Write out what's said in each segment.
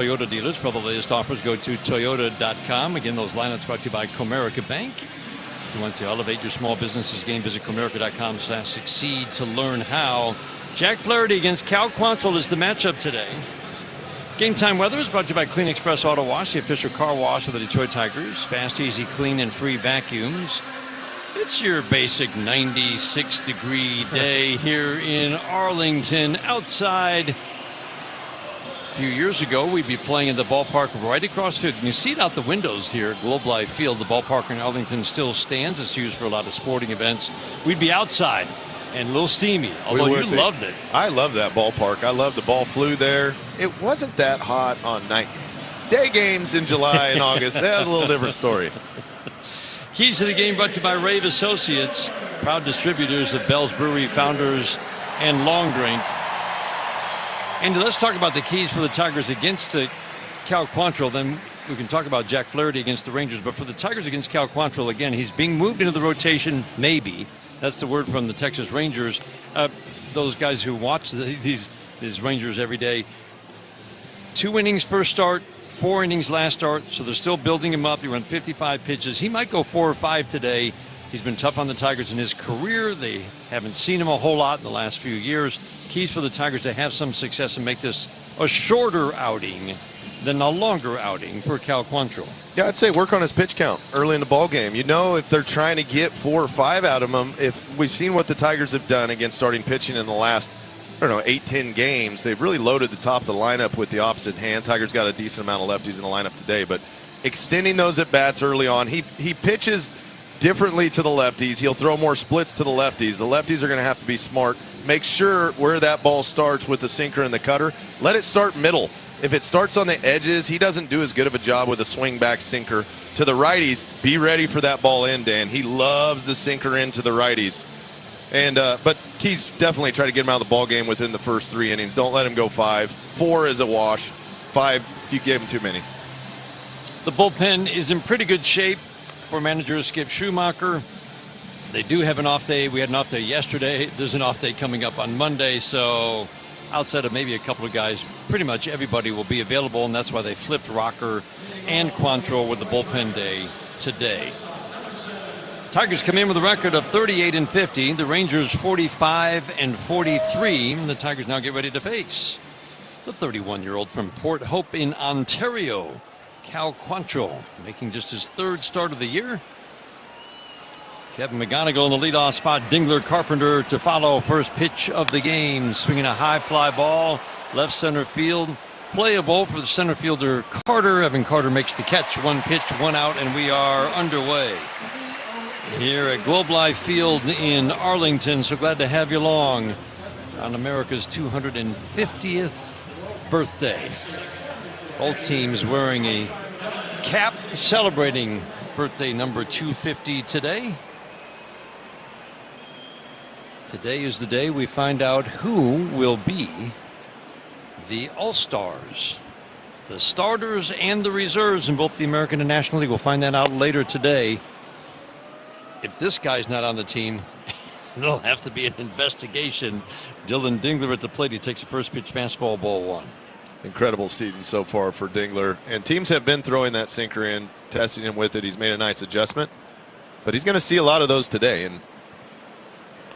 Toyota dealers. For the latest offers, go to Toyota.com. Again, those lineups brought to you by Comerica Bank. If you want to elevate your small business's game, visit Comerica.com/succeed to learn how. Jack Flaherty against Cal Quantrill is the matchup today. Game time weather is brought to you by Clean Express Auto Wash, the official car wash of the Detroit Tigers. Fast, easy, clean, and free vacuums. It's your basic 96-degree day here in Arlington. Outside, a few years ago, we'd be playing in the ballpark right across the field. You can see it out the windows here at Globe Life Field. The ballpark in Arlington still stands. It's used for a lot of sporting events. We'd be outside and a little steamy, although you loved it. I love that ballpark. I love the ball flew there. It wasn't that hot on night. Day games in July and August, that was a little different story. Keys to the game brought to you by Rave Associates, proud distributors of Bell's Brewery, Founders, and Long Drink. And let's talk about the keys for the Tigers against Cal Quantrill. Then we can talk about Jack Flaherty against the Rangers. But for the Tigers against Cal Quantrill, again, he's being moved into the rotation, maybe. That's the word from the Texas Rangers. Those guys who watch these Rangers every day. 2 innings first start, 4 innings last start, so they're still building him up. He run 55 pitches. He might go 4 or 5 today. He's been tough on the Tigers in his career. They haven't seen him a whole lot in the last few years. Keys for the Tigers to have some success and make this a shorter outing than a longer outing for Cal Quantrill. Yeah, I'd say work on his pitch count early in the ball game. You know, if they're trying to get 4 or 5 out of him, if we've seen what the Tigers have done against starting pitching in the last, 8-10 games, they've really loaded the top of the lineup with the opposite hand. Tigers got a decent amount of lefties in the lineup today, but extending those at bats early on. He pitches differently to the lefties. He'll throw more splits to the lefties. The lefties are going to have to be smart. Make sure where that ball starts with the sinker and the cutter. Let it start middle. If it starts on the edges, he doesn't do as good of a job with a swing back sinker. To the righties, be ready for that ball in, Dan. He loves the sinker into the righties. And but Keys definitely try to get him out of the ball game within the first 3 innings. Don't let him go 5. 4 is a wash. 5, you gave him too many. The bullpen is in pretty good shape for manager Skip Schumacher. They do have an off day. We had an off day yesterday. There's an off day coming up on Monday. So outside of maybe a couple of guys, pretty much everybody will be available, and that's why they flipped Rocker and Quantrill with the bullpen day today. Tigers come in with a record of 38-50. The Rangers 45-43. The Tigers now get ready to face the 31-year-old from Port Hope in Ontario, Cal Quantrill, making just his 3rd start of the year. Kevin McGonigal in the leadoff spot. Dingler Carpenter to follow. First pitch of the game. Swinging a high fly ball. Left center field. Playable for the center fielder Carter. Evan Carter makes the catch. 1 pitch, 1 out, and we are underway here at Globe Life Field in Arlington. So glad to have you along on America's 250th birthday. Both teams wearing a cap celebrating birthday number 250 today. Today is the day we find out who will be the All-Stars. The starters and the reserves in both the American and National League. We'll find that out later today. If this guy's not on the team, it'll have to be an investigation. Dylan Dingler at the plate. He takes the first pitch fastball, ball 1. Incredible season so far for Dingler. And teams have been throwing that sinker in, testing him with it. He's made a nice adjustment. But he's going to see a lot of those today. And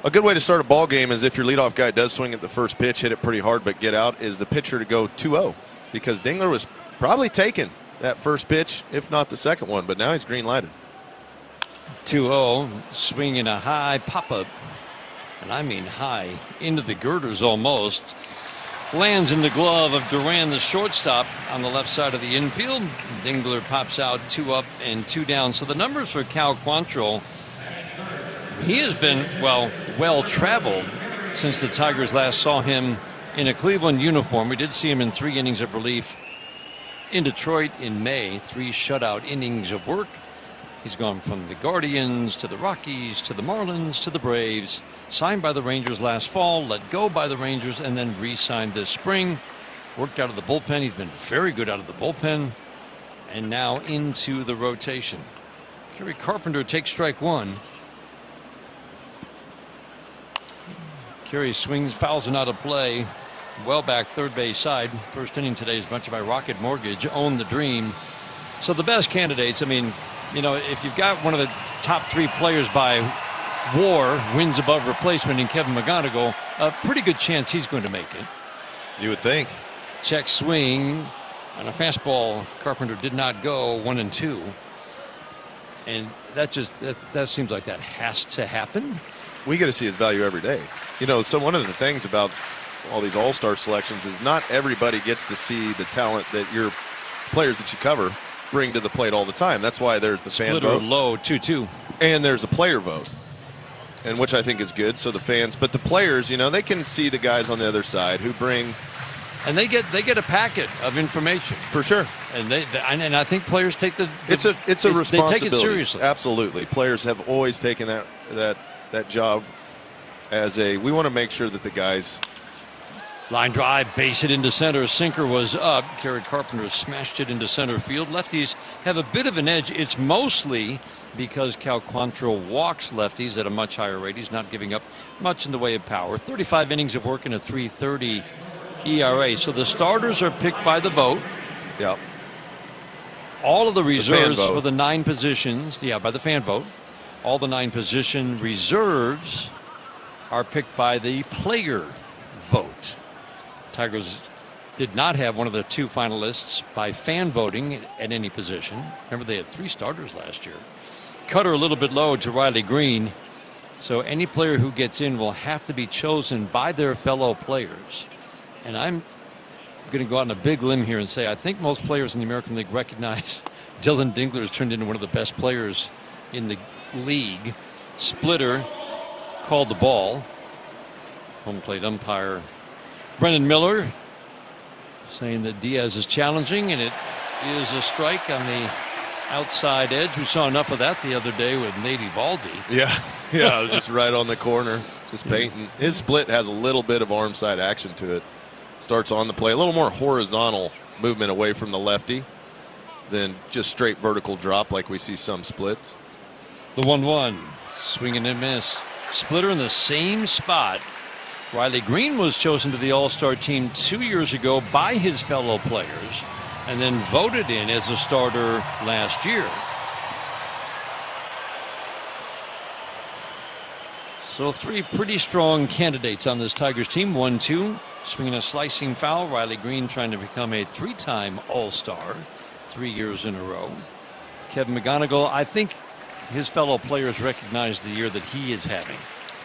a good way to start a ball game is if your leadoff guy does swing at the first pitch, hit it pretty hard, but get out, is the pitcher to go 2-0. Because Dingler was probably taking that first pitch, if not the second one. But now he's green lighted. 2-0, swinging a high pop-up, and I mean high, into the girders almost. Lands in the glove of Duran, the shortstop, on the left side of the infield. Dingler pops out, 2 up and 2 down. So the numbers for Cal Quantrill, he has been, well-traveled since the Tigers last saw him in a Cleveland uniform. We did see him in 3 innings of relief in Detroit in May, 3 shutout innings of work. He's gone from the Guardians to the Rockies to the Marlins to the Braves. Signed by the Rangers last fall, let go by the Rangers, and then re-signed this spring. Worked out of the bullpen. He's been very good out of the bullpen. And now into the rotation. Kerry Carpenter takes strike 1. Kerry swings, fouls, and out of play. well back third base side. First inning today is brought to you by Rocket Mortgage. Own the dream. So the best candidates, I mean, you know, if you've got one of the top 3 players by WAR, wins above replacement, in Kevin McGonigal, a pretty good chance he's going to make it. You would think. Check swing on a fastball. Carpenter did not go 1-2. And that seems like that has to happen. We get to see his value every day. You know, so one of the things about all these all-star selections is not everybody gets to see the talent that your players that you cover bring to the plate all the time. That's why there's the fan Splitter vote. low 2-2. And there's a player vote, and which I think is good. So the fans, but the players, you know, they can see the guys on the other side who bring, and they get a packet of information for sure. And and I think players take it's a responsibility. They take it seriously. Absolutely, players have always taken that job as we want to make sure that the guys. Line drive, base hit into center. Sinker was up. Kerry Carpenter smashed it into center field. Lefties have a bit of an edge. It's mostly because Cal Quantrill walks lefties at a much higher rate. He's not giving up much in the way of power. 35 innings of work in a 3.30 ERA. So the starters are picked by the vote. Yep. All of the reserves for the 9 positions, by the fan vote. All the 9 position reserves are picked by the player vote. Tigers did not have one of the 2 finalists by fan voting at any position. Remember, they had 3 starters last year. Cutter a little bit low to Riley Green. So any player who gets in will have to be chosen by their fellow players. And I'm going to go out on a big limb here and say I think most players in the American League recognize Dylan Dingler has turned into one of the best players in the league. Splitter called the ball. Home plate umpire Brendan Miller saying that Diaz is challenging, and it is a strike on the outside edge. We saw enough of that the other day with Nate Eovaldi. Yeah, just right on the corner, just painting. His split has a little bit of arm side action to it. Starts on the play, a little more horizontal movement away from the lefty than just straight vertical drop like we see some splits. The 1-1, swinging and miss. Splitter in the same spot. Riley Green was chosen to the All-Star team 2 years ago by his fellow players and then voted in as a starter last year. So 3 pretty strong candidates on this Tigers team. 1-2, swinging a slicing foul. Riley Green trying to become a 3-time All-Star 3 years in a row. Kevin McGonigal, I think his fellow players recognize the year that he is having.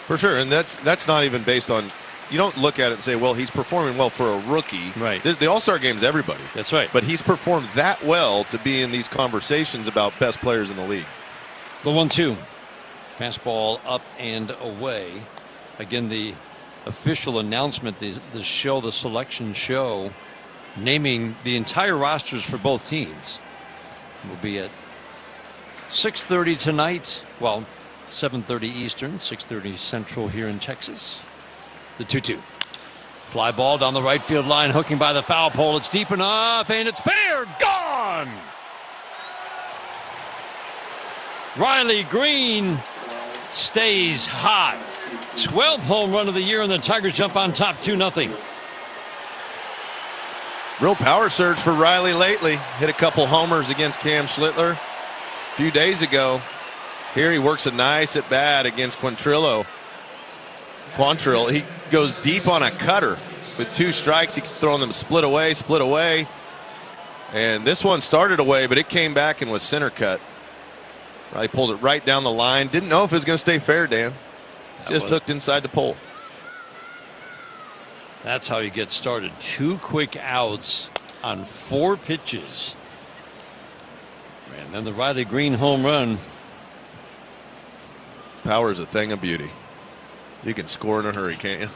For sure, and that's not even based on. You don't look at it and say, well, he's performing well for a rookie. Right. The All-Star game's everybody. That's right. But he's performed that well to be in these conversations about best players in the league. The 1-2, fastball up and away. Again, the official announcement, the selection show, naming the entire rosters for both teams will be at 6:30 tonight. Well, 7:30 Eastern, 6:30 Central here in Texas. The 2-2. Fly ball down the right field line, hooking by the foul pole. It's deep enough, and it's fair. Gone! Riley Green stays hot. 12th home run of the year, and the Tigers jump on top 2-0. Real power surge for Riley lately. Hit a couple homers against Cam Schlittler a few days ago. Here he works a nice at bat against Quantrill. He goes deep on a cutter with 2 strikes. He's throwing them split away. And this one started away, but it came back and was center cut. Riley pulls it right down the line. Didn't know if it was going to stay fair, Dan. Just hooked inside the pole. That's how you get started. 2 quick outs on 4 pitches. And then the Riley Green home run. Power is a thing of beauty. You can score in a hurry, can't you?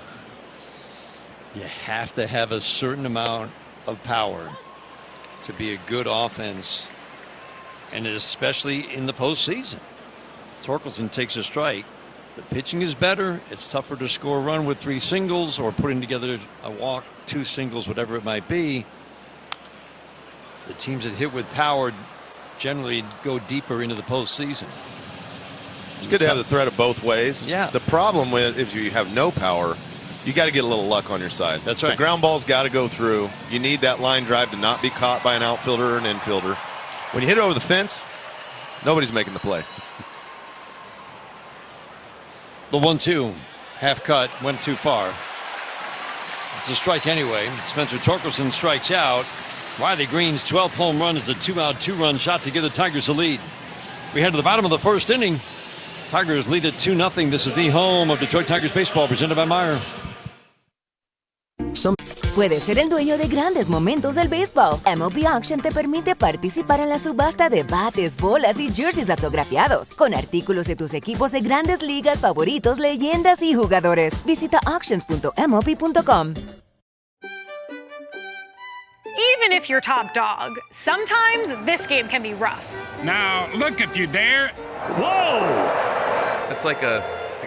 You have to have a certain amount of power to be a good offense, and especially in the postseason. Torkelson takes a strike. The pitching is better. It's tougher to score a run with 3 singles or putting together a walk, 2 singles, whatever it might be. The teams that hit with power generally go deeper into the postseason. It's good to have the threat of both ways. Yeah. The problem with if you have no power, you got to get a little luck on your side. That's right. The ground ball's got to go through. You need that line drive to not be caught by an outfielder or an infielder. When you hit it over the fence, nobody's making the play. The 1-2, half cut, went too far. It's a strike anyway. Spencer Torkelson strikes out. Riley Green's 12th home run is a 2-out, 2-run shot to give the Tigers a lead. We head to the bottom of the first inning. Tigers lead at 2-0. This is the home of Detroit Tigers baseball, presented by Meyer. Puedes ser el dueño de grandes momentos del béisbol. MLB Auction te permite participar en la subasta de bates, bolas y jerseys autografiados, con artículos de tus equipos de grandes ligas favoritos, leyendas y jugadores. Visita auctions.mlb.com. Even if you're top dog, sometimes this game can be rough. Now, look at you there. Whoa! That's like a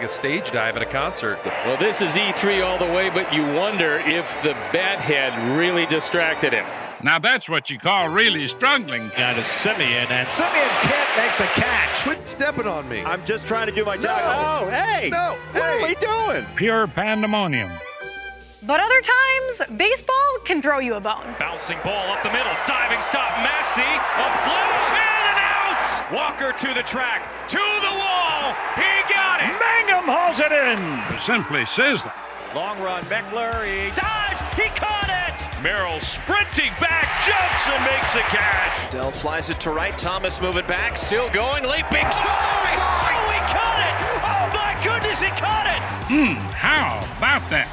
stage dive at a concert. Well, this is E3 all the way, but you wonder if the bat head really distracted him. Now that's what you call really struggling. Down to Simeon, and Simeon can't make the catch. Quit stepping on me. I'm just trying to do my job. Oh, hey! No, What are we doing? Pure pandemonium. But other times, baseball can throw you a bone. Bouncing ball up the middle, diving stop, Messi, a flip, and out! Walker to the track, to the wall, he got it! Mangum hauls it in. Simply sizzling. Long run, Meckler, he dives, he caught it! Merrill sprinting back, jumps and makes a catch. Dell flies it to right, Thomas moving back, still going, leaping, try! Oh, he caught it! Oh my goodness, he caught it! How about that?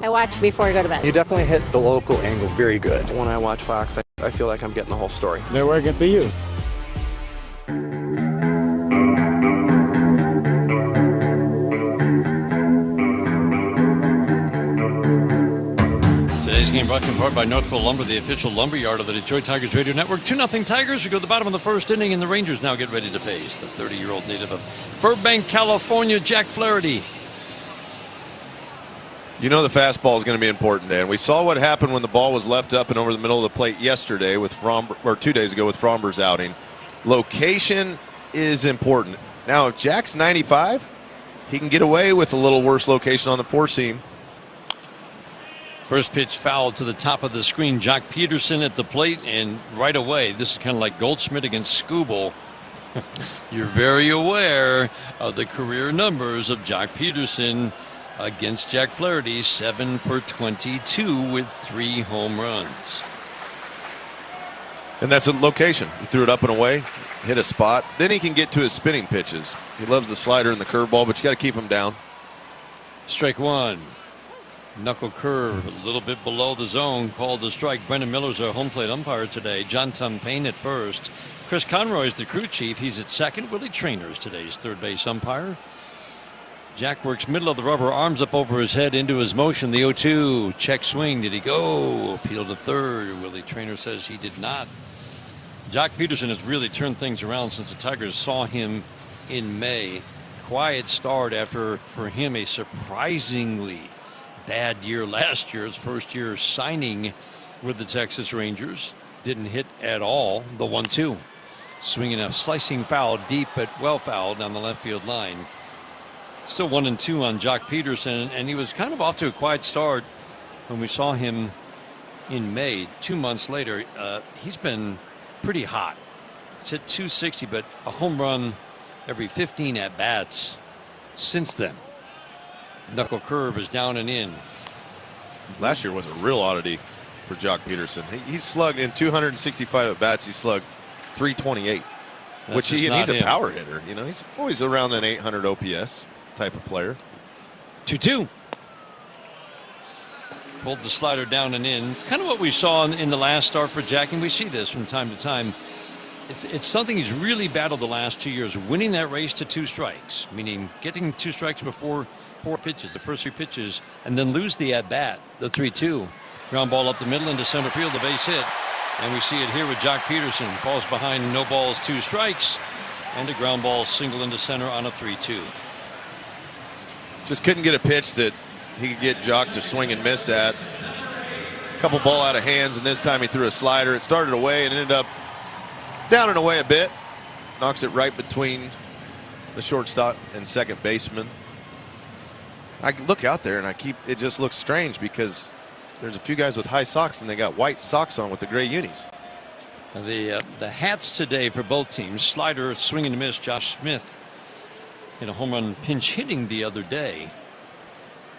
I watch before I go to bed. You definitely hit the local angle very good. When I watch Fox, I feel like I'm getting the whole story. They're working for you. Today's game brought to you in part by Northville Lumber, the official lumber yard of the Detroit Tigers radio network. 2-0 Tigers. We go to the bottom of the first inning, and the Rangers now get ready to face the 30-year-old native of Burbank, California, Jack Flaherty. You know the fastball is going to be important, Dan. We saw what happened when the ball was left up and over the middle of the plate yesterday with or 2 days ago with Fromber's outing. Location is important. Now, if Jack's 95, he can get away with a little worse location on the four seam. First pitch foul to the top of the screen. Jock Peterson at the plate, and right away, this is kind of like Goldschmidt against Skubal. You're very aware of the career numbers of Jock Peterson against Jack Flaherty, 7 for 22 with 3 home runs. And that's a location. He threw it up and away, hit a spot. Then he can get to his spinning pitches. He loves the slider and the curveball, but you got to keep him down. Strike one. Knuckle curve a little bit below the zone, called the strike. Brendan Miller's our home plate umpire today. John Tumpane at first. Chris Conroy's the crew chief. He's at second. Willie Trainer's today's third base umpire. Jack works middle of the rubber, arms up over his head into his motion. The 0-2, check swing. Did he go? Appeal to third. Willie Trainer says he did not. Jock Peterson has really turned things around since the Tigers saw him in May. Quiet start after, for him, a surprisingly bad year last year. His first year signing with the Texas Rangers. Didn't hit at all. The 1-2. Swinging a slicing foul deep, but well fouled down the left field line. Still 1-2 on Jock Peterson, and he was kind of off to a quiet start when we saw him in May. 2 months later, he's been pretty hot. He's hit 260, but a home run every 15 at bats since then. Knuckle curve is down and in. Last year was a real oddity for Jock Peterson. He slugged in 265 at bats. He slugged 328, which he's a power hitter. You know, he's always around an 800 OPS type of player. 2-2. Pulled the slider down and in. Kind of what we saw in the last start for Jack, and we see this from time to time. It's something he's really battled the last 2 years, winning that race to 2 strikes, meaning getting 2 strikes before 4 pitches, the first 3 pitches, and then lose the at-bat, the 3-2. Ground ball up the middle into center field, the base hit. And we see it here with Jock Peterson. Falls behind, no balls, 2 strikes, and a ground ball single into center on a 3-2. Just couldn't get a pitch that he could get Jock to swing and miss at. A couple ball out of hands, and this time he threw a slider. It started away and ended up down and away a bit. Knocks it right between the shortstop and second baseman. I look out there and it just looks strange because there's a few guys with high socks and they got white socks on with the gray unis. The hats today for both teams. Slider swinging to miss. Josh Smith in a home run pinch hitting the other day.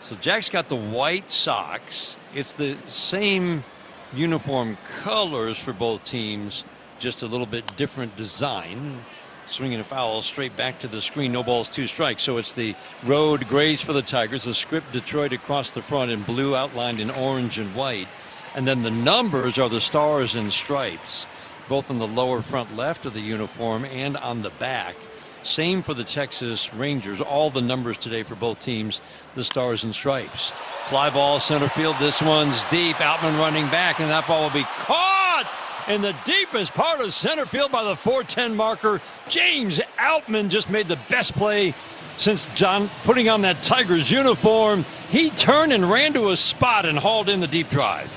So Jack's got the white socks. It's the same uniform colors for both teams, just a little bit different design. Swinging a foul straight back to the screen. No balls, 2 strikes. So it's the road grays for the Tigers. The script Detroit across the front in blue outlined in orange and white. And then the numbers are the stars and stripes, both on the lower front left of the uniform and on the back. Same for the Texas Rangers. All the numbers today for both teams, the stars and stripes. Fly ball center field. This one's deep. Outman running back, and that ball will be caught in the deepest part of center field by the 410 marker. James Outman just made the best play since John putting on that Tigers uniform. He turned and ran to a spot and hauled in the deep drive.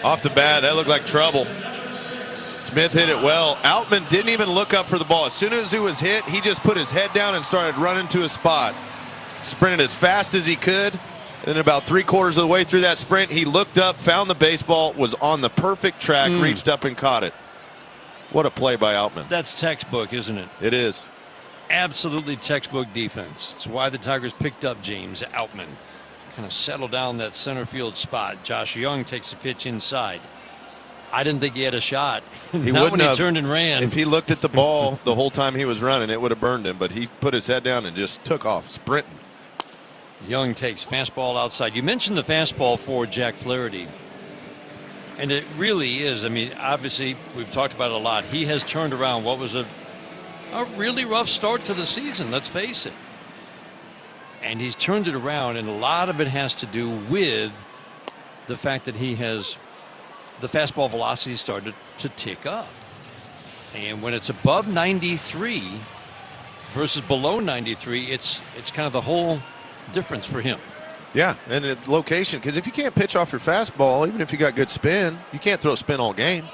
Off the bat, that looked like trouble. Smith hit it well. Outman didn't even look up for the ball. As soon as he was hit, he just put his head down and started running to a spot. Sprinted as fast as he could. And then about 3/4 of the way through that sprint, he looked up, found the baseball, was on the perfect track, reached up and caught it. What a play by Outman. That's textbook, isn't it? It is. Absolutely textbook defense. It's why the Tigers picked up James Outman. Kind of settled down that center field spot. Josh Young takes a pitch inside. I didn't think he had a shot. He Not when wouldn't he turned and ran. If he looked at the ball the whole time he was running, it would have burned him. But he put his head down and just took off, sprinting. Young takes fastball outside. You mentioned the fastball for Jack Flaherty. And it really is. I mean, obviously, we've talked about it a lot. He has turned around what was a really rough start to the season, let's face it. And he's turned it around, and a lot of it has to do with the fact that he has the fastball velocity started to tick up. And when it's above 93 versus below 93, it's kind of the whole difference for him. Yeah, and the location, because if you can't pitch off your fastball, even if you got good spin, you can't throw spin all game.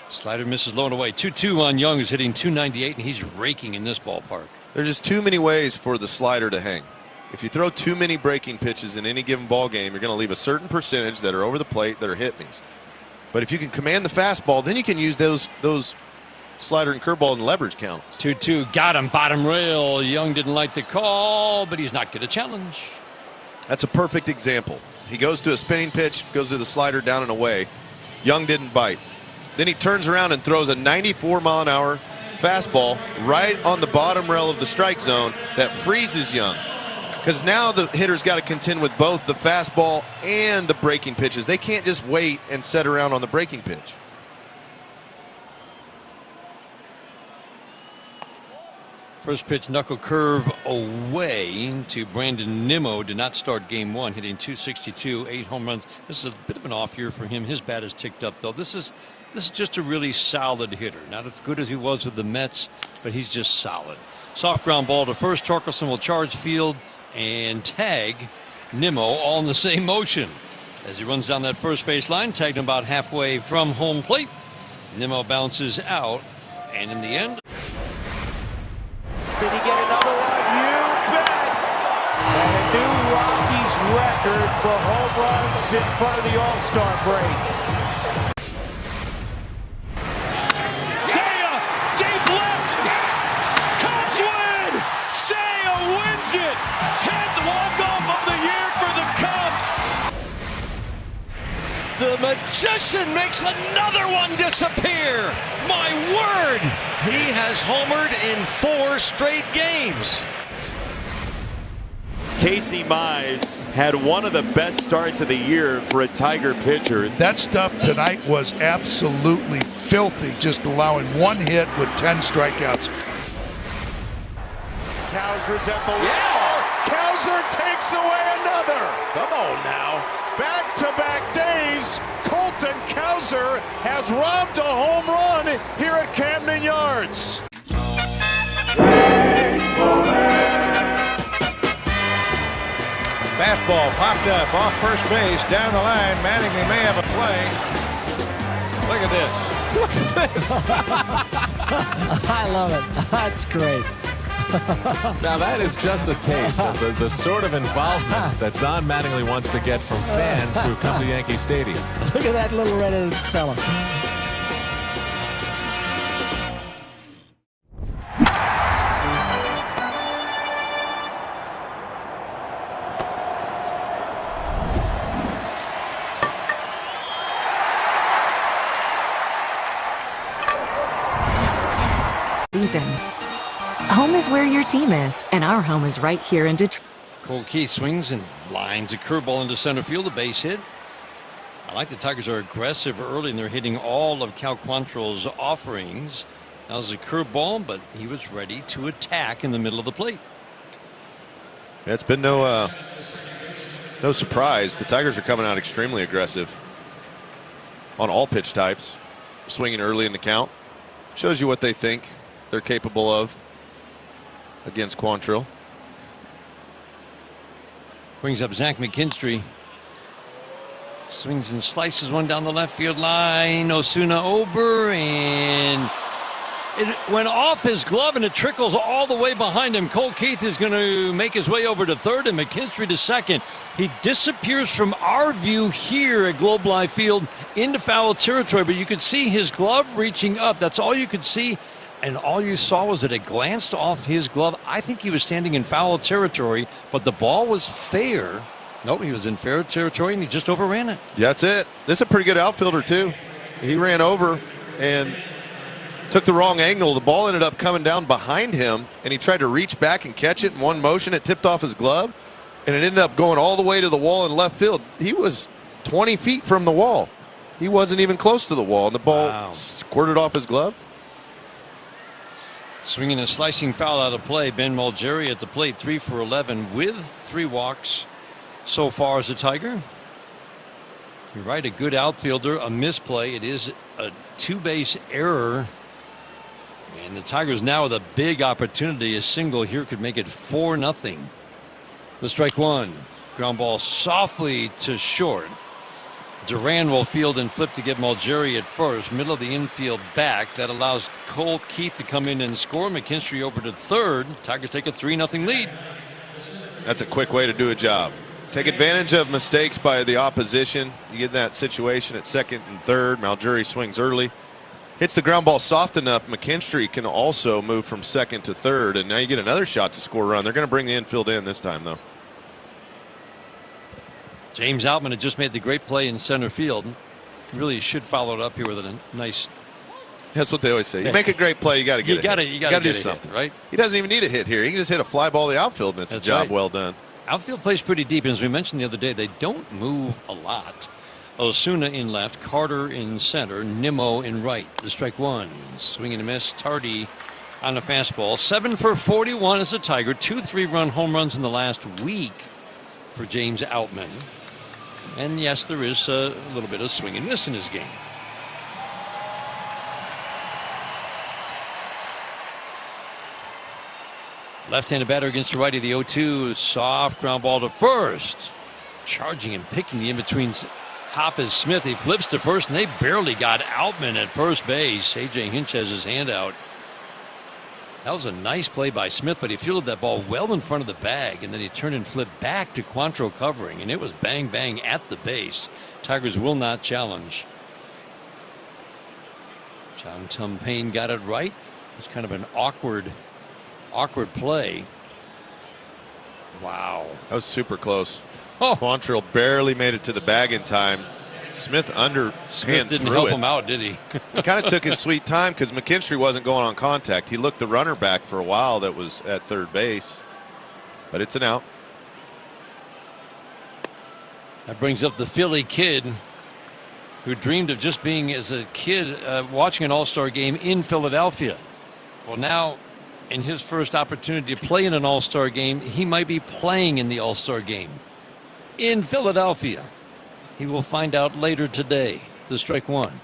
Slider misses low and away. 2-2 on Young, who's hitting 298, and he's raking in this ballpark. There's just too many ways for the slider to hang. If you throw too many breaking pitches in any given ball game, you're going to leave a certain percentage that are over the plate that are hit-me's. But if you can command the fastball, then you can use those slider and curveball and leverage counts. 2-2, got him, bottom rail. Young didn't like the call, but he's not going to challenge. That's a perfect example. He goes to a spinning pitch, goes to the slider down and away. Young didn't bite. Then he turns around and throws a 94-mile-an-hour fastball right on the bottom rail of the strike zone that freezes Young. Because now the hitter's got to contend with both the fastball and the breaking pitches. They can't just wait and sit around on the breaking pitch. First pitch knuckle curve away to Brandon Nimmo. Did not start game one, hitting 262, 8 home runs. This is a bit of an off year for him. His bat is ticked up though. This is just a really solid hitter. Not as good as he was with the Mets, but he's just solid. Soft ground ball to first. Torkelson will charge field and tag Nimmo all in the same motion. As he runs down that first base line, tagged him about halfway from home plate. Nimmo bounces out, and in the end. Did he get another one? You bet! And a new Rockies record for home runs in front of the All-Star break. Seiya, deep left! Cubs win! Seiya wins it! 10th walk-off of the year for the Cubs! The magician makes another one disappear! My word! He has homered in 4 straight games. Casey Mize had one of the best starts of the year for a Tiger pitcher. That stuff tonight was absolutely filthy, just allowing 1 hit with 10 strikeouts. Cowser's at the wall. Cowser takes away another. Come on now. Back-to-back days, Colton Cowser has robbed a home run here at Camden Yards. Fastball popped up off first base, down the line. Mattingly may have a play. Look at this. Look at this. I love it. That's great. Now that is just a taste of the sort of involvement that Don Mattingly wants to get from fans who come to Yankee Stadium. Look at that little red-headed fella. Season. Home is where your team is, and our home is right here in Detroit. Cole Keith swings and lines a curveball into center field, a base hit. I like the Tigers are aggressive early, and they're hitting all of Cal Quantrill's offerings. That was a curveball, but he was ready to attack in the middle of the plate. Yeah, it's been no surprise. The Tigers are coming out extremely aggressive on all pitch types, swinging early in the count. Shows you what they think they're capable of against Quantrill. Brings up Zach McKinstry. Swings and slices one down the left field line. Osuna over, and it went off his glove, and it trickles all the way behind him. Cole Keith is going to make his way over to third, and McKinstry to second. He disappears from our view here at Globe Life Field into foul territory, but you could see his glove reaching up. That's all you could see, and all you saw was that it glanced off his glove. I think he was standing in foul territory, but the ball was fair. Nope, he was in fair territory, and he just overran it. That's it. This is a pretty good outfielder, too. He ran over and took the wrong angle. The ball ended up coming down behind him, and he tried to reach back and catch it in one motion. It tipped off his glove, and it ended up going all the way to the wall in left field. He was 20 feet from the wall. He wasn't even close to the wall, and the ball squirted off his glove. Swinging a slicing foul out of play. Ben Mulgeri at the plate, 3 for 11 with 3 walks so far as a Tiger. You're right, a good outfielder, a misplay. It is a 2-base error. And the Tigers now with a big opportunity. A single here could make it 4-0. The strike one. Ground ball softly to short. Duran will field and flip to get Mulgeri at first. Middle of the infield back. That allows Cole Keith to come in and score. McKinstry over to third. Tigers take a 3-0 lead. That's a quick way to do a job. Take advantage of mistakes by the opposition. You get in that situation at second and third. Mulgeri swings early. Hits the ground ball soft enough. McKinstry can also move from second to third, and now you get another shot to score a run. They're going to bring the infield in this time, though. James Outman had just made the great play in center field. Really should follow it up here with a nice. That's what they always say. You make a great play, you got to get it. You got to do something, right? He doesn't even need a hit here. He can just hit a fly ball to the outfield, and it's a job well done. Outfield plays pretty deep, and as we mentioned the other day, they don't move a lot. Osuna in left, Carter in center, Nimmo in right. The strike one. Swing and a miss. Tardy on a fastball. 7 for 41 as a Tiger. 2 3-run home runs in the last week for James Outman. And yes, there is a little bit of swing and miss in his game. Left-handed batter against the righty, the 0-2. Soft ground ball to first. Charging and picking the in-between hop is Smith. He flips to first, and they barely got Outman at first base. A.J. Hinch has his hand out. That was a nice play by Smith, but he fielded that ball well in front of the bag, and then he turned and flipped back to Quantrill covering, and it was bang, bang at the base. Tigers will not challenge. John Tumpane got it right. It's kind of an awkward play. Wow. That was super close. Quantrill barely made it to the bag in time. Smith didn't help him out, did he? He kind of took his sweet time because McKinstry wasn't going on contact. He looked the runner back for a while that was at third base, but it's an out. That brings up the Philly kid who dreamed of just being, as a kid, watching an All-Star game in Philadelphia. Well, now in his first opportunity to play in an All-Star game, he might be playing in the All-Star game in Philadelphia. He will find out later today. The strike one.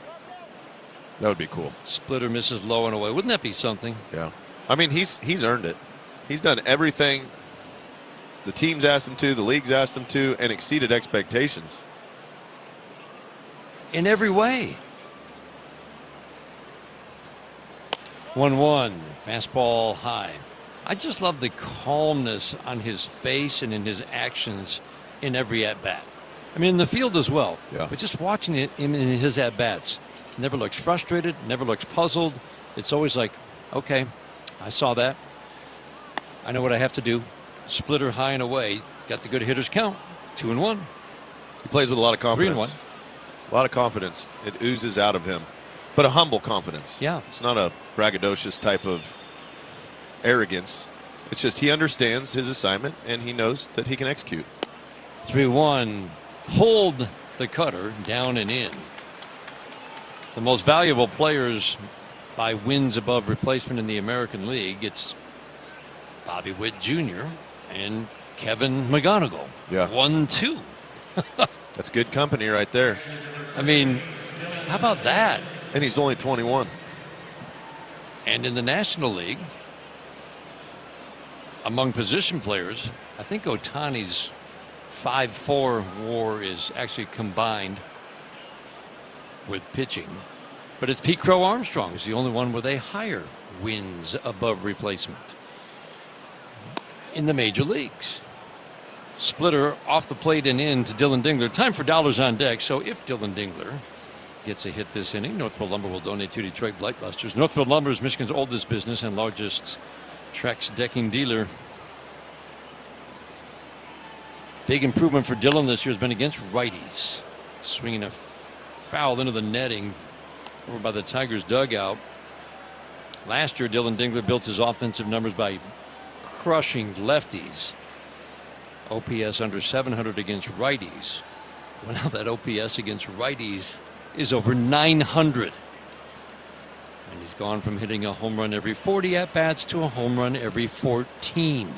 That would be cool. Splitter misses low and away. Wouldn't that be something? Yeah. I mean, he's earned it. He's done everything The teams asked him to, the leagues asked him to, and exceeded expectations. In every way. 1-1, fastball high. I just love the calmness on his face and in his actions in every at-bat. I mean, in the field as well. Yeah. But just watching him in his at-bats, never looks frustrated, never looks puzzled. It's always like, okay, I saw that. I know what I have to do. Splitter high and away. Got the good hitters count. 2-1. He plays with a lot of confidence. 3-1. A lot of confidence. It oozes out of him. But a humble confidence. Yeah. It's not a braggadocious type of arrogance. It's just he understands his assignment and he knows that he can execute. 3-1. Hold the cutter down and in. The most valuable players by wins above replacement in the American League, it's Bobby Witt Jr. and Kevin McGonigal. Yeah. 1-2. That's good company right there. I mean, how about that? And he's only 21. And in the National League, among position players, I think Ohtani's 5-4 WAR is actually combined with pitching. But it's Pete Crow Armstrong is the only one with a higher wins above replacement in the major leagues. Splitter off the plate and in to Dylan Dingler. Time for dollars on deck. So if Dylan Dingler gets a hit this inning, Northfield Lumber will donate to Detroit Blightbusters. Northfield Lumber is Michigan's oldest business and largest Trex decking dealer. Big improvement for Dylan this year has been against righties. Swinging a foul into the netting over by the Tigers dugout. Last year, Dylan Dingler built his offensive numbers by crushing lefties. OPS under 700 against righties. Well, now that OPS against righties is over 900. And he's gone from hitting a home run every 40 at-bats to a home run every 14.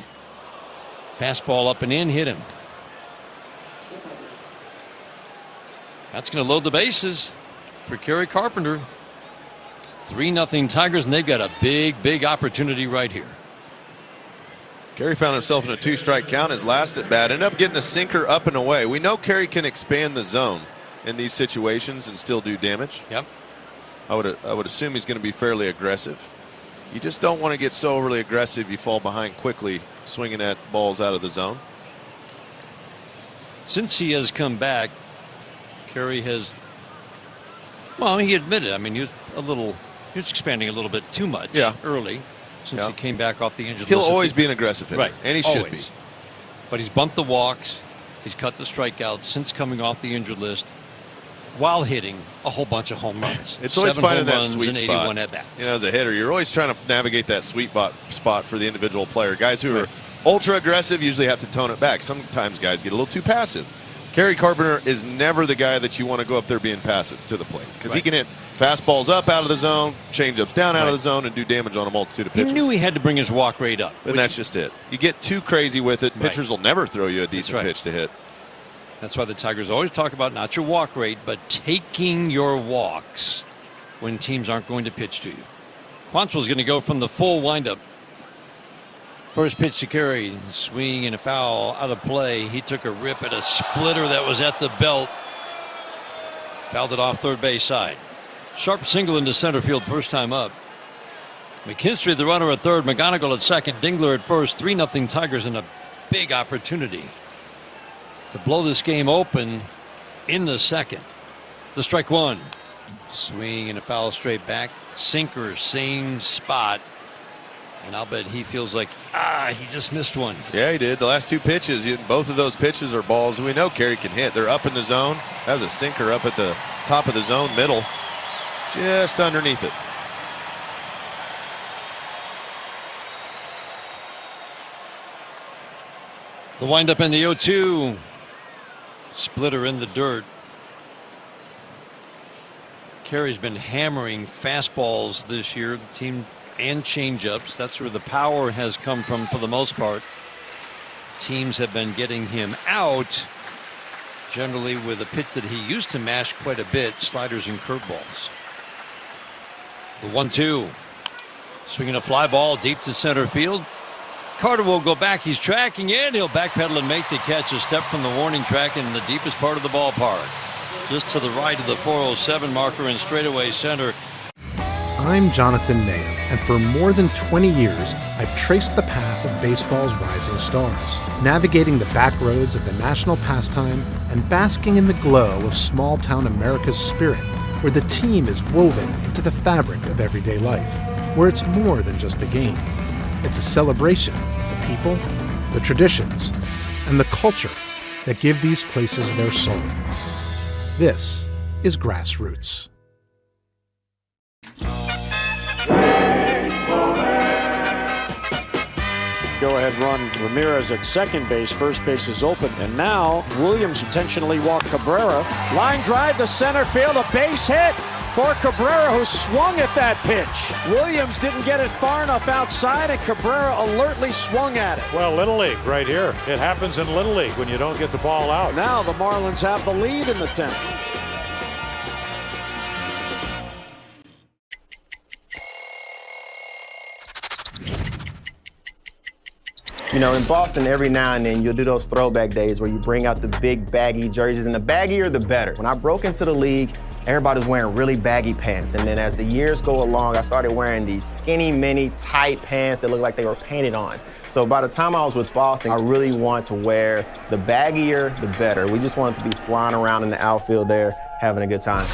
Fastball up and in, hit him. That's going to load the bases for Kerry Carpenter. 3-0 Tigers, and they've got a big opportunity right here. Kerry found himself in a 2-strike count his last at bat. Ended up getting a sinker up and away. We know Kerry can expand the zone in these situations and still do damage. Yep. I would assume he's going to be fairly aggressive. You just don't want to get so overly aggressive you fall behind quickly swinging at balls out of the zone. Since he has come back, Kerry has, well, he admitted, I mean, he was expanding a little bit too much early since he came back off the injured He'll list. always be an aggressive hitter. Right. And he should be. But he's bumped the walks. He's cut the strikeouts since coming off the injured list while hitting a whole bunch of home runs. It's always finding that sweet and spot. 81 at-bats. You know, as a hitter, you're always trying to navigate that sweet spot for the individual player. Guys who are ultra aggressive usually have to tone it back. Sometimes guys get a little too passive. Kerry Carpenter is never the guy that you want to go up there being passive to the plate because he can hit fastballs up out of the zone, changeups down out of the zone, and do damage on a multitude of pitches. He knew he had to bring his walk rate up. And that's just it. You get too crazy with it, pitchers will never throw you a decent pitch to hit. That's why the Tigers always talk about not your walk rate, but taking your walks when teams aren't going to pitch to you. Quantrill's going to go from the full windup. First pitch to Kerry, swing and a foul out of play. He took a rip at a splitter that was at the belt. Fouled it off third base side. Sharp single into center field first time up. McKinstry the runner at third, McGonigal at second, Dingler at first. 3-0 Tigers in a big opportunity to blow this game open in the second. The strike one. Swing and a foul straight back. Sinker, same spot. And I'll bet he feels like, he just missed one. Yeah, he did. The last two pitches, both of those pitches are balls we know Kerry can hit. They're up in the zone. That was a sinker up at the top of the zone, middle, just underneath it. The windup in the 0-2. Splitter in the dirt. Kerry's been hammering fastballs this year. The team and changeups. That's where the power has come from for the most part. Teams have been getting him out generally with a pitch that he used to mash quite a bit, sliders and curveballs. The 1-2. Swinging a fly ball deep to center field. Carter will go back. He's tracking it. He'll backpedal and make the catch. A step from the warning track in the deepest part of the ballpark. Just to the right of the 407 marker in straightaway center. I'm Jonathan Nahum, and for more than 20 years, I've traced the path of baseball's rising stars, navigating the back roads of the national pastime and basking in the glow of small-town America's spirit, where the team is woven into the fabric of everyday life, where it's more than just a game. It's a celebration of the people, the traditions, and the culture that give these places their soul. This is Grassroots. Go-ahead run, Ramirez at second base. First base is open. And now Williams intentionally walked Cabrera. Line drive to center field. A base hit for Cabrera, who swung at that pitch. Williams didn't get it far enough outside, and Cabrera alertly swung at it. Well, Little League right here. It happens in Little League when you don't get the ball out. Now the Marlins have the lead in the 10th. You know, in Boston, every now and then, you'll do those throwback days where you bring out the big baggy jerseys, and the baggier, the better. When I broke into the league, everybody was wearing really baggy pants, and then as the years go along, I started wearing these skinny, mini, tight pants that looked like they were painted on. So by the time I was with Boston, I really wanted to wear the baggier, the better. We just wanted to be flying around in the outfield there, having a good time.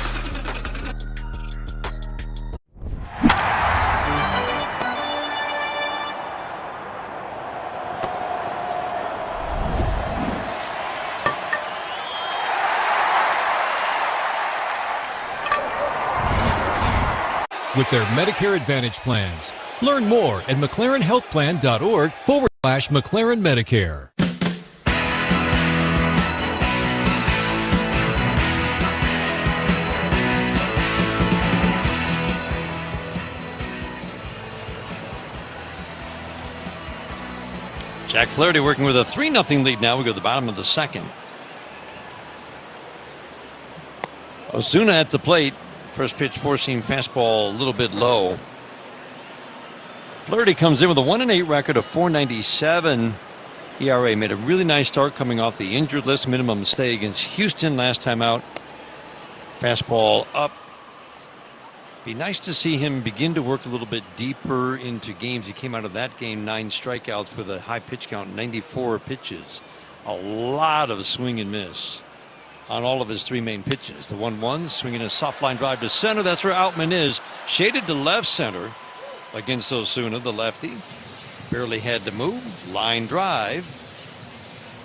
with their Medicare Advantage plans. Learn more at McLarenHealthPlan.org/McLaren Medicare. Jack Flaherty working with a 3-0 lead now. We go to the bottom of the second. Ozuna at the plate. First pitch, four-seam fastball, a little bit low. Flaherty comes in with a 1-8 record of .497 ERA. Made a really nice start coming off the injured list. Minimum stay against Houston last time out. Fastball up. Be nice to see him begin to work a little bit deeper into games. He came out of that game 9 strikeouts for the high pitch count, 94 pitches. A lot of swing and miss on all of his 3 main pitches. The 1-1 swinging a soft line drive to center. That's where Outman is. Shaded to left center against Ozuna, the lefty. Barely had to move. Line drive.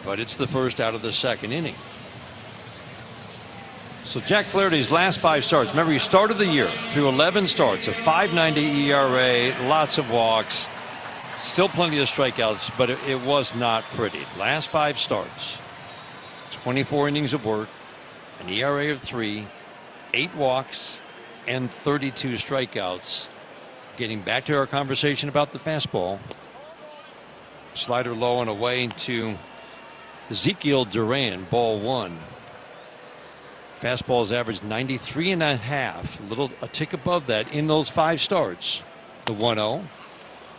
But it's the first out of the second inning. So Jack Flaherty's last 5 starts. Remember, he started the year through 11 starts, a .590 ERA, lots of walks, still plenty of strikeouts, but it was not pretty. Last 5 starts, 24 innings of work, an ERA of 3, 8 walks, and 32 strikeouts. Getting back to our conversation about the fastball. Slider low and away to Ezekiel Duran, ball 1. Fastball's averaged 93.5, a tick above that in those 5 starts. The 1-0,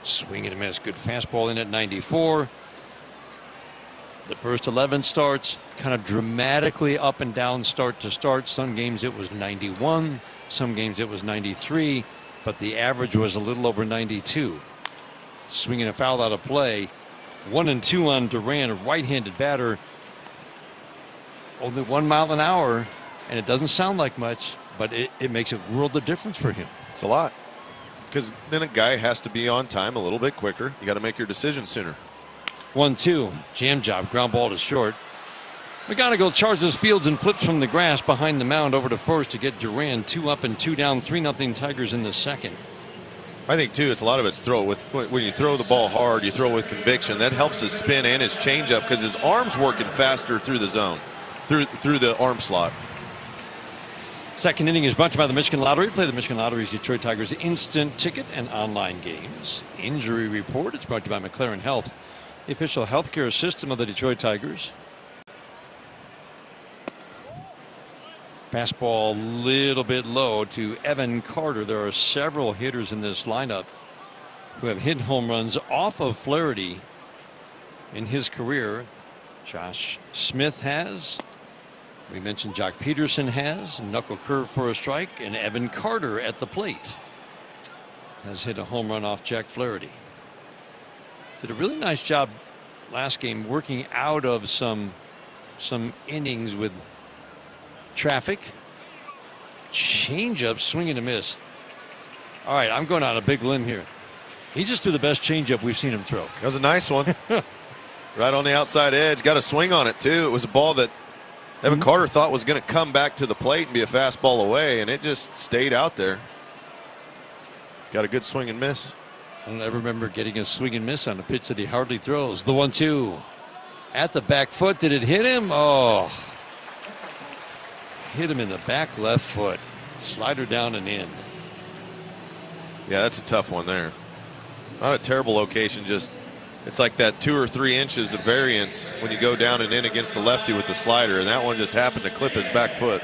swing and a miss, good fastball in at 94. The first 11 starts, kind of dramatically up and down start to start. Some games it was 91, some games it was 93, but the average was a little over 92. Swinging a foul out of play. 1-2 on Duran, a right-handed batter. Only 1 mile an hour. And it doesn't sound like much, but it makes a world of difference for him. It's a lot. Because then a guy has to be on time a little bit quicker. You got to make your decision sooner. 1-2. Jam job. Ground ball to short. McGonigal charges fields and flips from the grass behind the mound over to first to get Duran 2 up and 2 down. 3-0 Tigers in the second. I think, too, it's a lot of it's throw. When you throw the ball hard, you throw with conviction. That helps his spin and his changeup because his arm's working faster through the zone, through the arm slot. Second inning is brought to you by the Michigan Lottery. Play the Michigan Lottery's Detroit Tigers instant ticket and online games. Injury report. It's brought to you by McLaren Health, the official healthcare system of the Detroit Tigers. Fastball a little bit low to Evan Carter. There are several hitters in this lineup. who have hit home runs off of Flaherty in his career. Josh Smith has. We mentioned Jock Peterson has. Knuckle curve for a strike. And Evan Carter at the plate has hit a home run off Jack Flaherty. Did a really nice job last game working out of some innings with traffic. Change up, swing and a miss. All right, I'm going on a big limb here. He just threw the best changeup we've seen him throw. That was a nice one. Right on the outside edge. Got a swing on it, too. It was a ball that Evan Carter thought was going to come back to the plate and be a fastball away, and it just stayed out there. Got a good swing and miss. I don't ever remember getting a swing and miss on a pitch that he hardly throws. The 1-2. At the back foot. Did it hit him? Oh. Hit him in the back left foot. Slider down and in. Yeah, that's a tough one there. Not a terrible location, just it's like that 2 or 3 inches of variance when you go down and in against the lefty with the slider, and that one just happened to clip his back foot.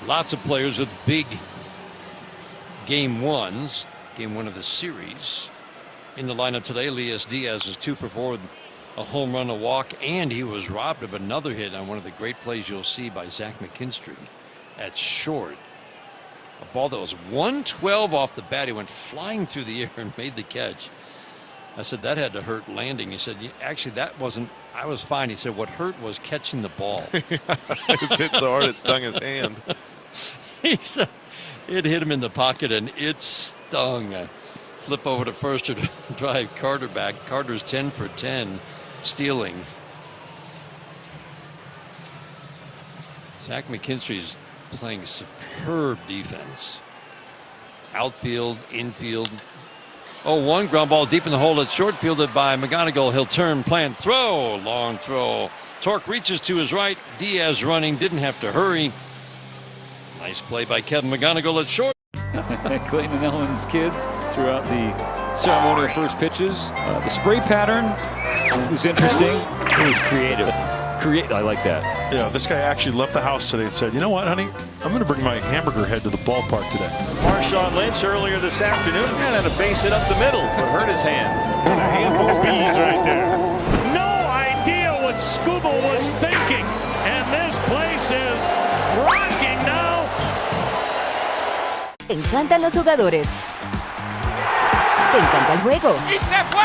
Lots of players with big game ones. Game 1 of the series. In the lineup today, Elias Diaz is 2 for 4 with a home run, a walk, and he was robbed of another hit on one of the great plays you'll see by Zach McKinstry at short. A ball that was 112 off the bat. He went flying through the air and made the catch. I said that had to hurt landing. He said, actually, that wasn't. I was fine. He said what hurt was catching the ball. It was hit so hard it stung his hand. He said it hit him in the pocket and it stung. Flip over to first to drive Carter back. Carter's 10 for 10 stealing. Zach McKinstry's playing superb defense. Outfield, infield. 0-1 ground ball deep in the hole. It's short fielded by McGonigal. He'll turn, plant, throw. Long throw. Torque reaches to his right. Diaz running. Didn't have to hurry. Nice play by Kevin McGonigal at short. Clayton and Ellen's kids throughout the ceremony of first pitches. The spray pattern was interesting. It was creative. I like that. Yeah, this guy actually left the house today and said, you know what, honey? I'm going to bring my hamburger head to the ballpark today. Marshawn Lynch earlier this afternoon and had a base hit up the middle, but hurt his hand. A handful of bees right there. No idea what Scuba was thinking. And this place is rocking now. Te encantan los jugadores. Te encanta el juego. ¡Y se fue!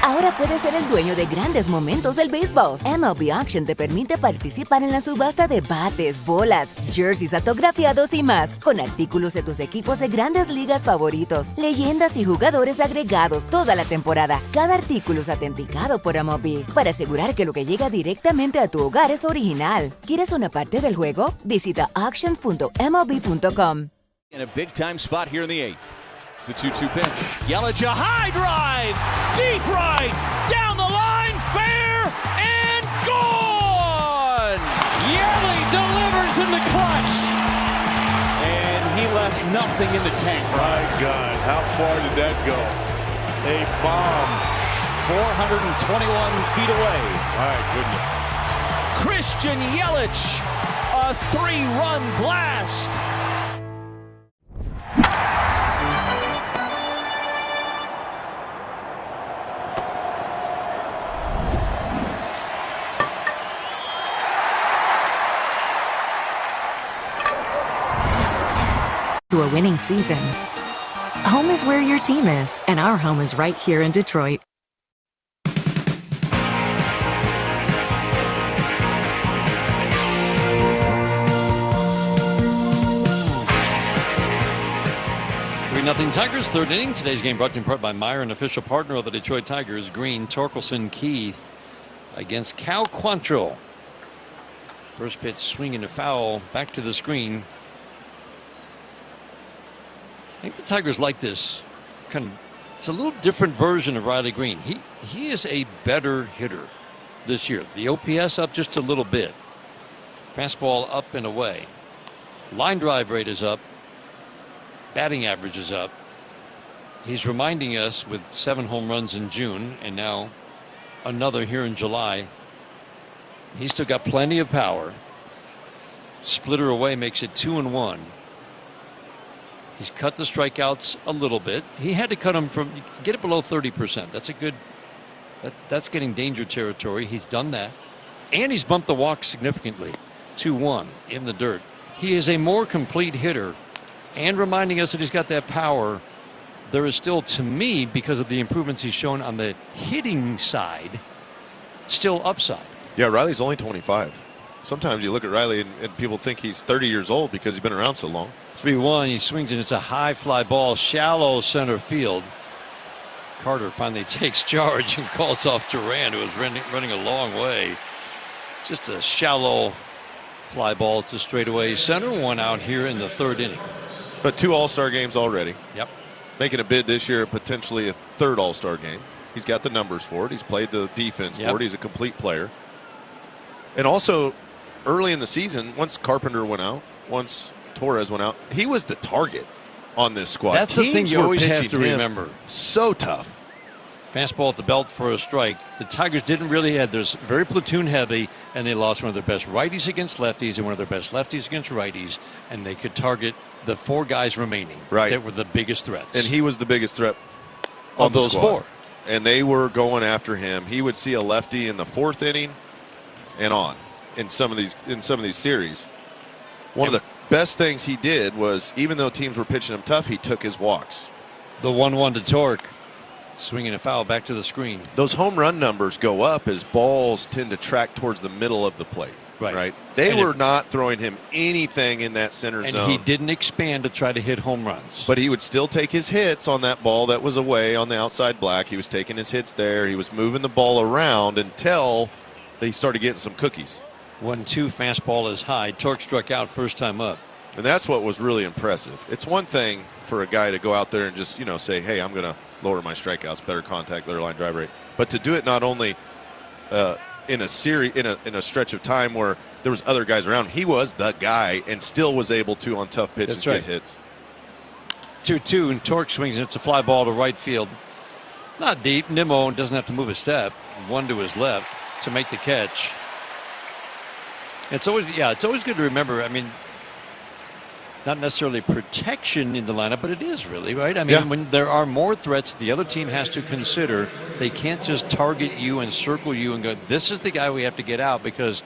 Ahora puedes ser el dueño de grandes momentos del béisbol. MLB Auction te permite participar en la subasta de bates, bolas, jerseys autografiados y más, con artículos de tus equipos de grandes ligas favoritos, leyendas y jugadores agregados toda la temporada. Cada artículo es autenticado por MLB para asegurar que lo que llega directamente a tu hogar es original. ¿Quieres una parte del juego? Visita auctions.mlb.com. In a big-time spot here in the 8th. It's the 2-2 pitch. Yelich, a high drive, deep right, down the line, fair, and gone! Yelich delivers in the clutch. And he left nothing in the tank. My God, how far did that go? A bomb. 421 feet away. My goodness. Christian Yelich, a 3-run blast. To a winning season. Home is where your team is, and our home is right here in Detroit. Nothing Tigers, third inning. Today's game brought to you in part by Meyer, an official partner of the Detroit Tigers. Green, Torkelson, Keith against Cal Quantrill. First pitch, swing and a foul, back to the screen. I think the Tigers like this. It's a little different version of Riley Green. He is a better hitter this year. The OPS up just a little bit. Fastball up and away. Line drive rate is up. Batting average is up. He's reminding us with 7 home runs in June and now another here in July. He's still got plenty of power. Splitter away makes it 2-1. He's cut the strikeouts a little bit. He had to cut them get it below 30%. That's that's getting danger territory. He's done that. And he's bumped the walk significantly. 2-1 in the dirt. He is a more complete hitter, and reminding us that he's got that power. There is still, to me, because of the improvements he's shown on the hitting side, still upside. Yeah, Riley's only 25. Sometimes you look at Riley and people think he's 30 years old because he's been around so long. 3-1, he swings and it's a high fly ball, shallow center field. Carter finally takes charge and calls off Duran, who was running a long way. Just a shallow fly ball to straightaway center. One out here in the third inning. But 2 All-Star games already. Yep. Making a bid this year, potentially a 3rd All-Star game. He's got the numbers for it. He's played the defense for it. He's a complete player. And also, early in the season, once Carpenter went out, once Torres went out, he was the target on this squad. That's the thing you always have to remember. So tough. Fastball at the belt for a strike. The Tigers didn't really have. There's very platoon heavy, and they lost one of their best righties against lefties and one of their best lefties against righties, and they could target the 4 guys remaining. Right. That were the biggest threats. And he was the biggest threat on those squad. 4. And they were going after him. He would see a lefty in the 4th inning and on in some of these series. One of the best things he did was, even though teams were pitching him tough, he took his walks. The 1-1 to Torque. Swinging a foul back to the screen. Those home run numbers go up as balls tend to track towards the middle of the plate. Right. They were not throwing him anything in that center zone. And he didn't expand to try to hit home runs. But he would still take his hits on that ball that was away on the outside black. He was taking his hits there. He was moving the ball around until they started getting some cookies. 1-2 fastball is high. Torque struck out first time up. And that's what was really impressive. It's one thing for a guy to go out there and just, say, hey, I'm going to lower my strikeouts, better contact, better line drive rate. But to do it not only in a series, in a stretch of time where there was other guys around, he was the guy and still was able to, on tough pitches, get hits. 2-2, and Torque swings, and it's a fly ball to right field. Not deep. Nimmo doesn't have to move a step. 1 to his left to make the catch. It's always good to remember. I mean, not necessarily protection in the lineup, but it is really, right? I mean, when there are more threats the other team has to consider, they can't just target you and circle you and go, this is the guy we have to get out, because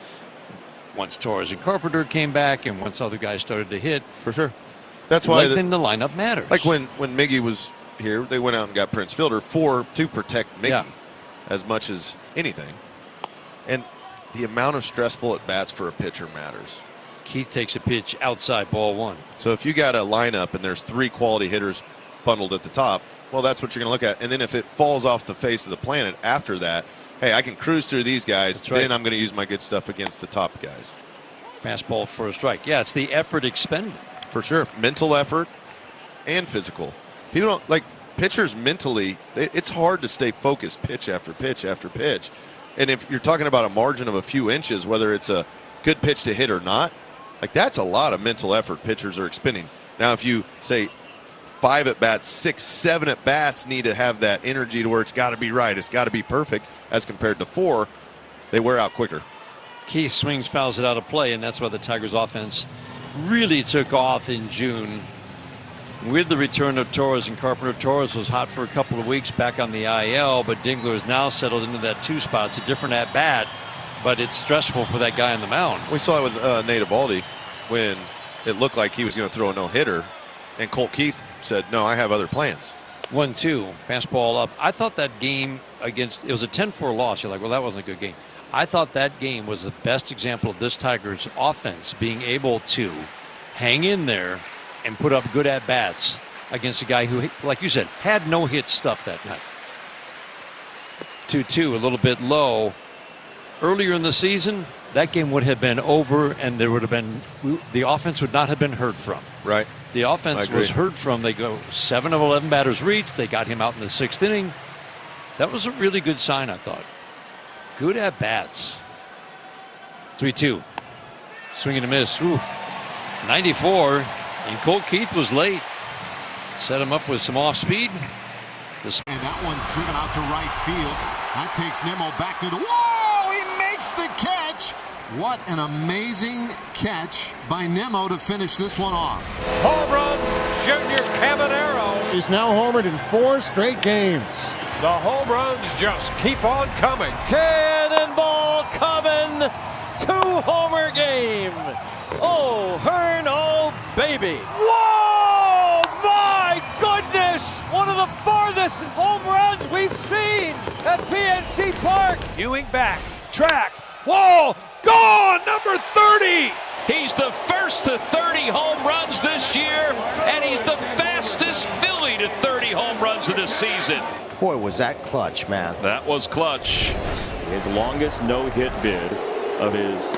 once Torres and Carpenter came back and once other guys started to hit. For sure. That's why the lineup matters. Like when Miggy was here, they went out and got Prince Fielder to protect Miggy as much as anything. And the amount of stressful at-bats for a pitcher matters. Keith takes a pitch outside, ball 1. So if you got a lineup and there's 3 quality hitters bundled at the top, well, that's what you're going to look at. And then if it falls off the face of the planet after that, hey, I can cruise through these guys. Then I'm going to use my good stuff against the top guys. Fastball for a strike. Yeah, it's the effort expended. For sure. Mental effort and physical. People don't like pitchers mentally. It's hard to stay focused pitch after pitch after pitch. And if you're talking about a margin of a few inches, whether it's a good pitch to hit or not, like that's a lot of mental effort pitchers are expending. Now, if you say 5 at-bats, 6, 7 at-bats need to have that energy to where it's got to be right, it's got to be perfect, as compared to 4, they wear out quicker. Keith swings, fouls it out of play, and that's why the Tigers offense really took off in June with the return of Torres and Carpenter. Torres was hot for a couple of weeks back on the IL, but Dingler is now settled into that 2 spot. It's a different at-bat, but it's stressful for that guy on the mound. We saw it with Nate Eovaldi when it looked like he was going to throw a no-hitter, and Colt Keith said, no, I have other plans. 1-2, fastball up. I thought that game it was a 10-4 loss. You're like, well, that wasn't a good game. I thought that game was the best example of this Tigers offense being able to hang in there and put up good at-bats against a guy who, like you said, had no hit stuff that night. 2-2, a little bit low. Earlier in the season, that game would have been over, and there would have been the offense would not have been heard from. Right. The offense was heard from. They go 7 of 11 batters reached. They got him out in the 6th inning. That was a really good sign, I thought. Good at bats. 3-2. Swing and a miss. 94. And Colt Keith was late. Set him up with some off speed. And that one's driven out to right field. That takes Nimmo back to the wall. He makes the catch. What an amazing catch by Nimmo to finish this one off. Home run, Junior Cabanero. He's now homered in 4 straight games. The home runs just keep on coming. Cannonball coming. 2-homer game. Oh, Hearn, oh, baby. Whoa, my goodness. One of the farthest home runs we've seen at PNC Park. Ewing back, track, whoa, gone, number 30. He's the first to 30 home runs this year, and he's the fastest Philly to 30 home runs of this season. Boy, was that clutch, man. That was clutch. His longest no-hit bid of his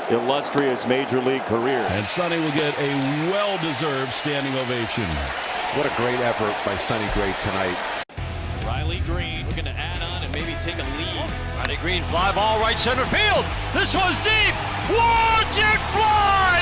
illustrious major league career. And Sonny will get a well-deserved standing ovation. What a great effort by Sonny Gray tonight. Riley Green looking to add on and maybe take a lead. Riley Green, fly ball right center field. This one's deep. Watch it fly!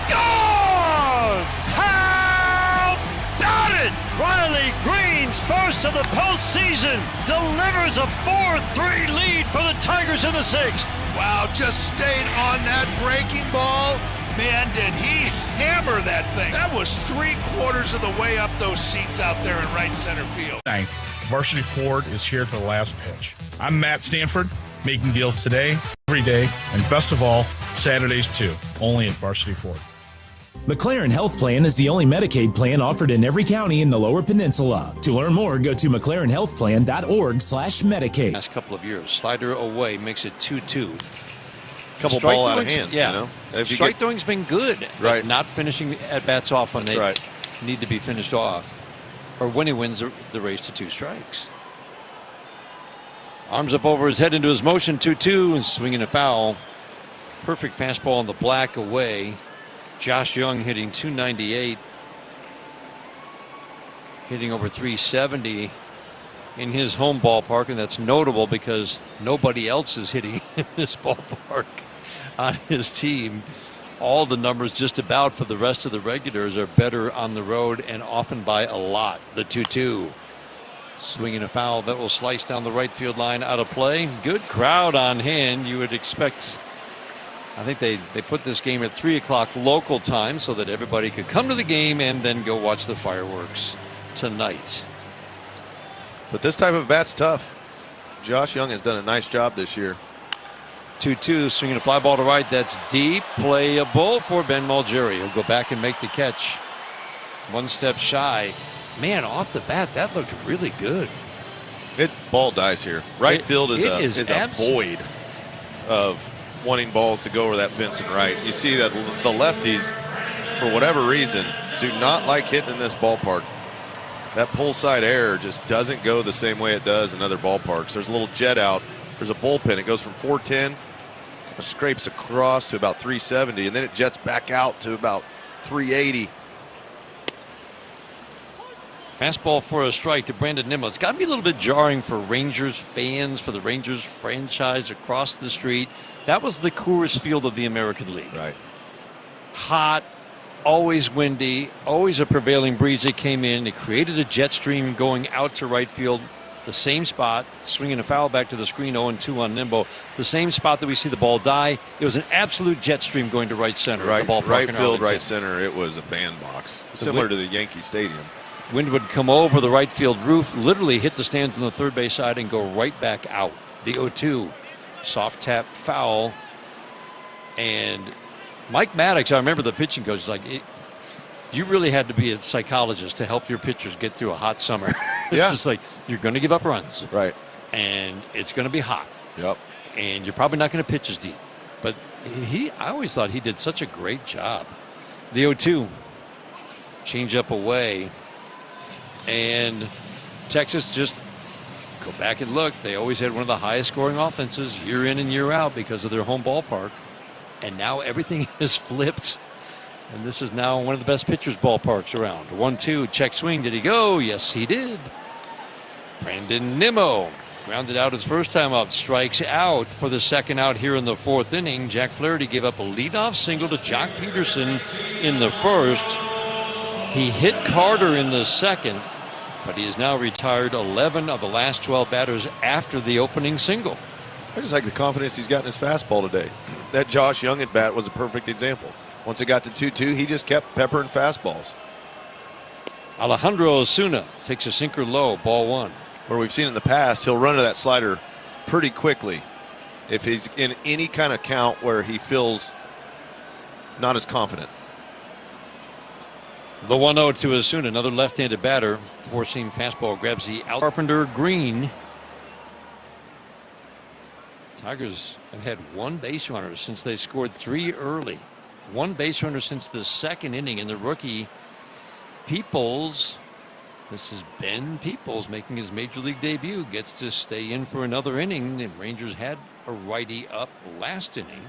Gone! How about it? Riley Green's first of the postseason delivers a 4-3 lead for the Tigers in the 6th. Wow, just stayed on that breaking ball. Man, did he hammer that thing. That was 3/4 of the way up those seats out there in right center field. Ninth, Varsity Ford is here for the last pitch. I'm Matt Stanford, making deals today, every day, and best of all, Saturdays too, only at Varsity Ford. McLaren Health Plan is the only Medicaid plan offered in every county in the Lower Peninsula. To learn more, go to McLarenHealthPlan.org/Medicaid. Last couple of years, slider away makes it 2-2. Couple ball out of hands, yeah. you know. If you Strike throwing's been good, right? But not finishing at bats off when they need to be finished off, or when he wins the race to 2 strikes. Arms up over his head into his motion, 2-2, and swinging a foul. Perfect fastball on the black away. Josh Young hitting .298, hitting over .370 in his home ballpark, and that's notable because nobody else is hitting in this ballpark on his team. All the numbers just about for the rest of the regulars are better on the road, and often by a lot. The 2-2. Swinging a foul that will slice down the right field line, out of play. Good crowd on hand. You would expect. I think they put this game at 3 o'clock local time so that everybody could come to the game and then go watch the fireworks tonight. But this type of bat's tough. Josh Young has done a nice job this year. 2-2, swinging a fly ball to right. That's deep, playable for Ben Mulgeri. He'll go back and make the catch. 1 step shy. Man, off the bat, that looked really good. It ball dies here. Right field is a void of wanting balls to go over that fence and right. You see that the lefties, for whatever reason, do not like hitting in this ballpark. That pull side air just doesn't go the same way it does in other ballparks. There's a little jet out. There's a bullpen. It goes from 410, kind of scrapes across to about 370, and then it jets back out to about 380. Fastball for a strike to Brandon Nimmo. It's got to be a little bit jarring for Rangers fans, for the Rangers franchise across the street. That was the Coors Field of the American League. Right. Hot, always windy, always a prevailing breeze that came in. It created a jet stream going out to right field. The same spot, swinging a foul back to the screen, 0-2 on Nimmo. The same spot that we see the ball die. It was an absolute jet stream going to right center. Right, the ballpark right in field, Arlington. right center. It was a bandbox, similar to the Yankee Stadium. Wind would come over the right field roof, literally hit the stands on the third base side and go right back out. The 0-2. Soft tap foul. And Mike Maddox, I remember the pitching coach, was like, you really had to be a psychologist to help your pitchers get through a hot summer. It's just like, you're going to give up runs. Right. And it's going to be hot. Yep. And you're probably not going to pitch as deep. But I always thought he did such a great job. The 0-2. Change up away. And Texas just go back and look. They always had one of the highest scoring offenses year in and year out because of their home ballpark. And now everything is flipped. And this is now one of the best pitchers' ballparks around. 1-2, check swing. Did he go? Yes, he did. Brandon Nimmo grounded out his first time up. Strikes out for the second out here in the 4th inning. Jack Flaherty gave up a leadoff single to Jock Peterson in the first. He hit Carter in the second, but he has now retired 11 of the last 12 batters after the opening single. I just like the confidence he's got in his fastball today. That Josh Young at bat was a perfect example. Once it got to 2-2, he just kept peppering fastballs. Alejandro Osuna takes a sinker low, ball one. Where we've seen in the past, he'll run to that slider pretty quickly if he's in any kind of count where he feels not as confident. The 1-0 to Osuna, another left-handed batter. Four-seam fastball grabs the out. Carpenter Green. Tigers have had one base runner since they scored 3 early. One base runner since the second inning, and the rookie Peoples. This is Ben Peoples making his major league debut. Gets to stay in for another inning. The Rangers had a righty up last inning.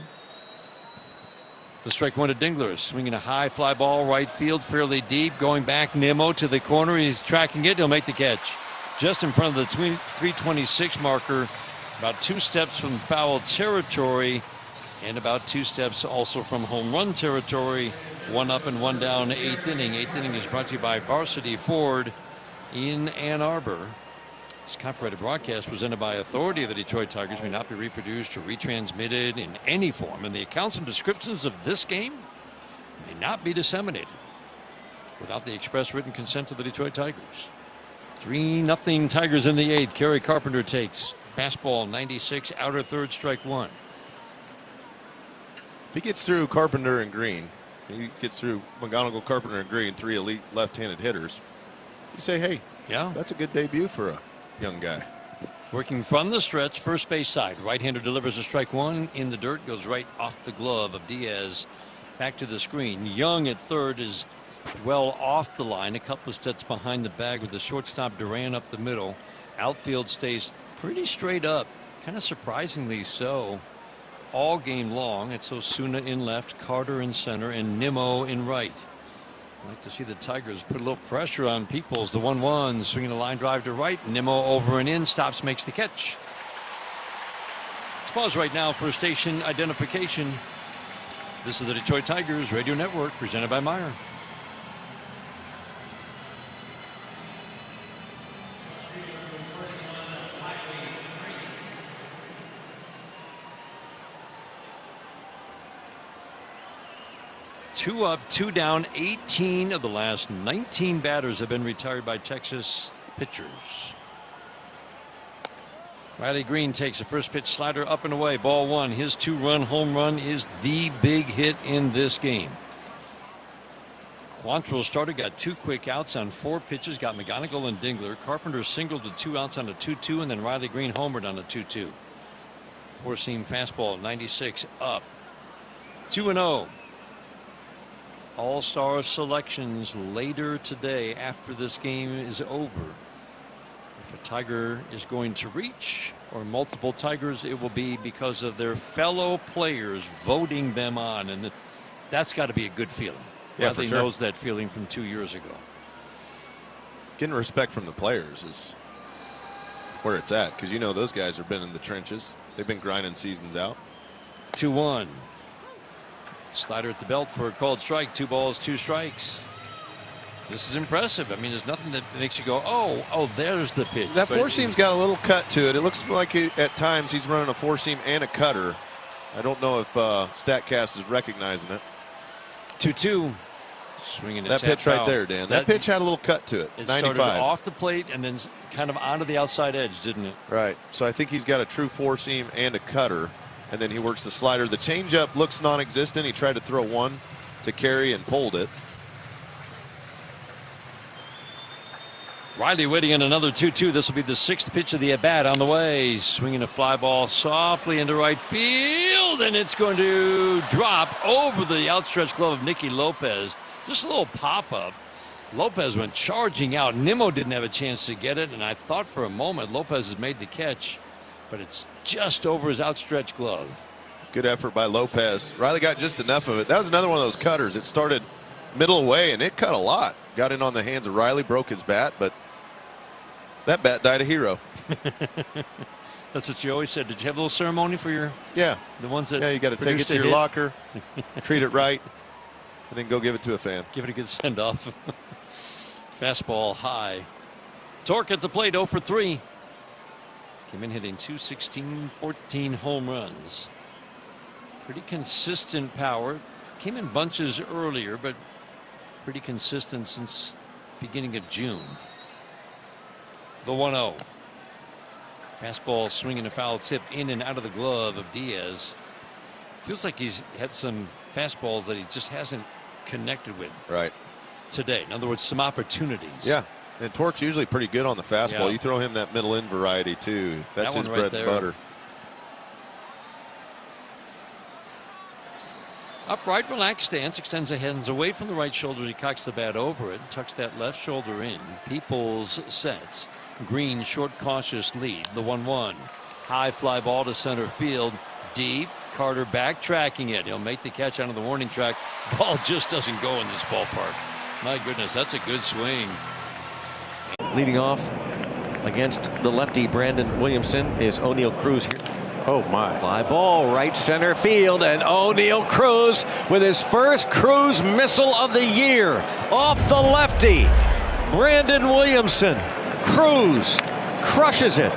The strike one to Dingler, swinging a high fly ball right field, fairly deep, going back. Nimmo to the corner. He's tracking it. He'll make the catch. Just in front of the 326 marker, about 2 steps from foul territory, and about 2 steps also from home run territory. 1 up and 1 down, 8th inning. 8th inning is brought to you by Varsity Ford in Ann Arbor. This copyrighted broadcast presented by authority of the Detroit Tigers may not be reproduced or retransmitted in any form, and the accounts and descriptions of this game may not be disseminated without the express written consent of the Detroit Tigers. 3-0 Tigers in the 8th. Kerry Carpenter takes fastball 96, outer third, strike one. If he gets through Carpenter and Green, he gets through McGonigal, Carpenter, and Green, 3 elite left-handed hitters, you say, hey, yeah, that's a good debut for a young guy. Working from the stretch, first base side. Right-hander delivers a strike one in the dirt, goes right off the glove of Diaz. Back to the screen. Young at third is well off the line, a couple of steps behind the bag with the shortstop Duran up the middle. Outfield stays pretty straight up, kind of surprisingly so, all game long. It's Osuna in left, Carter in center, and Nimmo in right. I'd like to see the Tigers put a little pressure on Peoples. The 1-1, swinging a line drive to right. Nimmo over and in, stops, makes the catch. Let's pause right now for station identification. This is the Detroit Tigers Radio Network, presented by Meyer. Two up, 2 down. 18 of the last 19 batters have been retired by Texas pitchers. Riley Green takes a first pitch slider up and away. Ball one. His 2-run home run is the big hit in this game. Quantrill started, got 2 quick outs on 4 pitches, got McGonigal and Dingler. Carpenter singled to 2 outs on a 2-2, and then Riley Green homered on a 2-2. Four-seam fastball, 96 up. 2-0. All-star selections later today after this game is over. If a Tiger is going to reach, or multiple Tigers, it will be because of their fellow players voting them on, and that's got to be a good feeling. Yeah, Riley for sure. knows that feeling from 2 years ago. Getting respect from the players is where it's at, because you know those guys have been in the trenches. They've been grinding seasons out. 2-1. Slider at the belt for a called strike. 2 balls, 2 strikes. This is impressive. I mean, there's nothing that makes you go, oh, there's the pitch. That four-seam's got a little cut to it. It looks like at times he's running a four-seam and a cutter. I don't know if StatCast is recognizing it. 2-2. Swinging that pitch right there, Dan. That pitch had a little cut to it. It 95. started off the plate and then kind of onto the outside edge, didn't it? Right. So I think he's got a true four-seam and a cutter, and then he works the slider. The changeup looks non-existent. He tried to throw one to Carey and pulled it. Riley waiting on another 2-2. This will be the 6th pitch of the at-bat on the way. Swinging a fly ball softly into right field, and it's going to drop over the outstretched glove of Nicky Lopez. Just a little pop-up. Lopez went charging out. Nimmo didn't have a chance to get it, and I thought for a moment Lopez had made the catch, but it's just over his outstretched glove. Good effort by Lopez. Riley got just enough of it. That was another one of those cutters. It started middle away, and it cut a lot. Got in on the hands of Riley, broke his bat, but that bat died a hero. That's what you always said. Did you have a little ceremony for your? Yeah. The ones that. Yeah, you got to take it to your locker, treat it right, and then go give it to a fan. Give it a good send-off. Fastball high. Torque at the plate, 0 for 3. Came in hitting 216, 14 home runs. Pretty consistent power. Came in bunches earlier, but pretty consistent since beginning of June. The 1-0. Fastball swinging a foul tip in and out of the glove of Diaz. Feels like he's had some fastballs that he just hasn't connected with today. In other words, some opportunities. Yeah, and Torque's usually pretty good on the fastball. Yeah. You throw him that middle in variety too. That's his one right bread and there. butter. Upright, relaxed stance, extends the hands away from the right shoulder. He cocks the bat over it, tucks that left shoulder in. Peoples sets. Green, short, cautious lead. The 1-1. High fly ball to center field. Deep. Carter backtracking it. He'll make the catch onto the warning track. Ball just doesn't go in this ballpark. My goodness, that's a good swing. Leading off against the lefty Brandon Williamson is O'Neal Cruz here. Oh my. Fly ball right center field, and O'Neal Cruz with his first Cruz missile of the year off the lefty. Brandon Williamson. Cruz crushes it.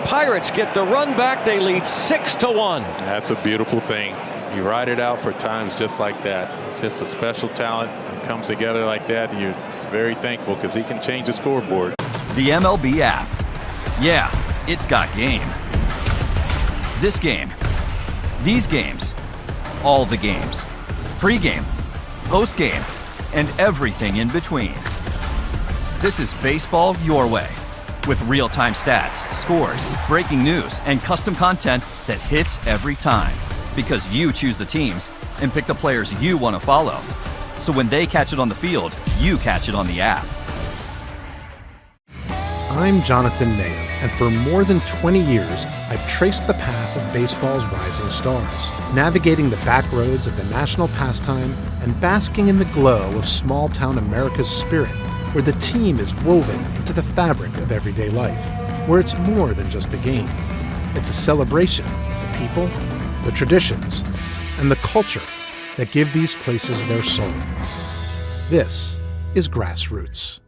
Pirates get the run back. They lead 6-1. That's a beautiful thing. You ride it out for times just like that. It's just a special talent. It comes together like that, and you're very thankful because he can change the scoreboard. The MLB app. Yeah, it's got game. This game. These games. All the games. Pre-game. Post-game. And everything in between. This is baseball your way. With real-time stats, scores, breaking news, and custom content that hits every time. Because you choose the teams and pick the players you want to follow. So when they catch it on the field, you catch it on the app. I'm Jonathan Mayer, and for more than 20 years, I've traced the path of baseball's rising stars, navigating the back roads of the national pastime and basking in the glow of small-town America's spirit, where the team is woven into the fabric of everyday life, where it's more than just a game. It's a celebration of the people, the traditions, and the culture that give these places their soul. This is Grassroots.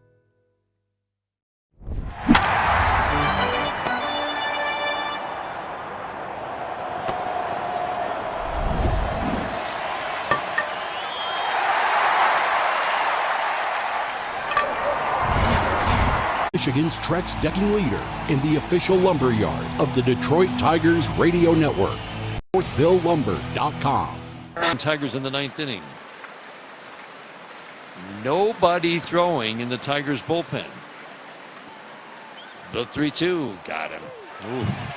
Michigan's Trex decking leader in the official lumber yard of the Detroit Tigers radio network. NorthvilleLumber.com. Tigers in the 9th inning. Nobody throwing in the Tigers bullpen. The 3-2 got him. Oof.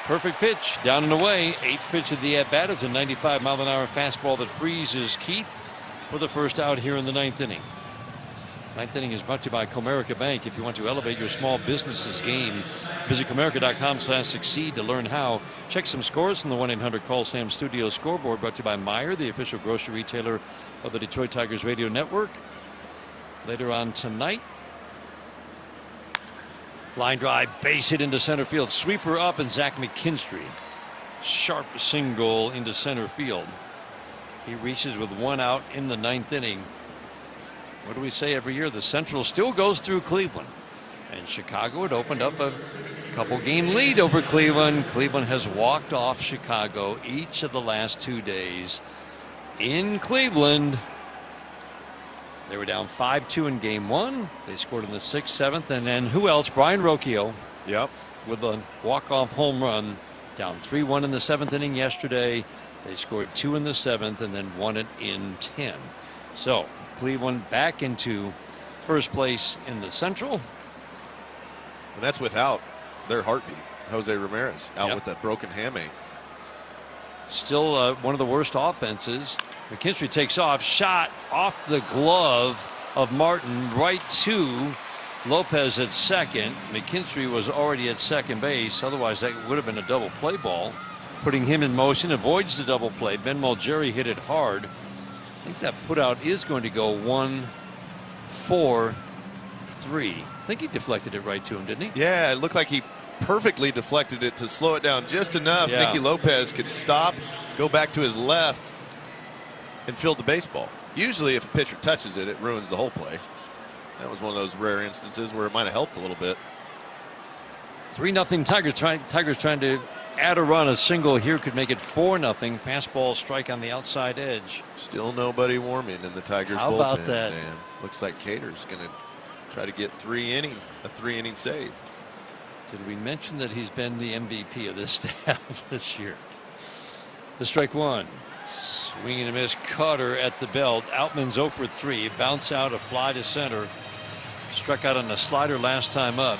Perfect pitch down and away. 8th pitch of the at bat is a 95-mile-an-hour fastball that freezes Keith for the first out here in the 9th inning. 9th inning is brought to you by Comerica Bank. If you want to elevate your small business's game, visit Comerica.com/succeed to learn how. Check some scores from the 1-800-CALL-SAM Studio scoreboard, brought to you by Meijer, the official grocery retailer of the Detroit Tigers radio network. Later on tonight, line drive, base hit into center field. Sweeper up, and Zach McKinstry. Sharp single into center field. He reaches with one out in the 9th inning. What do we say every year? The Central still goes through Cleveland. And Chicago had opened up a couple game lead over Cleveland. Cleveland has walked off Chicago each of the last 2 days in Cleveland. They were down 5-2 in game 1. They scored in the 6th, 7th, and then who else? Brian Rocchio. Yep. With a walk-off home run. Down 3-1 in the 7th inning yesterday. They scored 2 in the 7th and then won it in 10. So Cleveland back into first place in the Central. And that's without their heartbeat, Jose Ramirez, out with that broken hamate. Still one of the worst offenses. McKinstry takes off, shot off the glove of Martin right to Lopez at second. McKinstry was already at second base. Otherwise, that would have been a double play ball. Putting him in motion, avoids the double play. Ben Mulgeri hit it hard. I think that put out is going to go 1-4-3. I think he deflected it right to him, didn't he? Yeah, it looked like he perfectly deflected it to slow it down just enough. Yeah. Nicky Lopez could stop, go back to his left, and field the baseball. Usually if a pitcher touches it, it ruins the whole play. That was one of those rare instances where it might have helped a little bit. 3-0 Tigers trying to add a run. A single here could make it 4-0. Fastball strike on the outside edge. Still nobody warming in the Tigers How bullpen. about that? Man. Looks like Cater's going to try to get a 3-inning save. Did we mention that he's been the MVP of this staff this year? The strike one. Swing and a miss. Cutter at the belt. Outman's 0 for 3. Bounce out, a fly to center. Struck out on the slider last time up.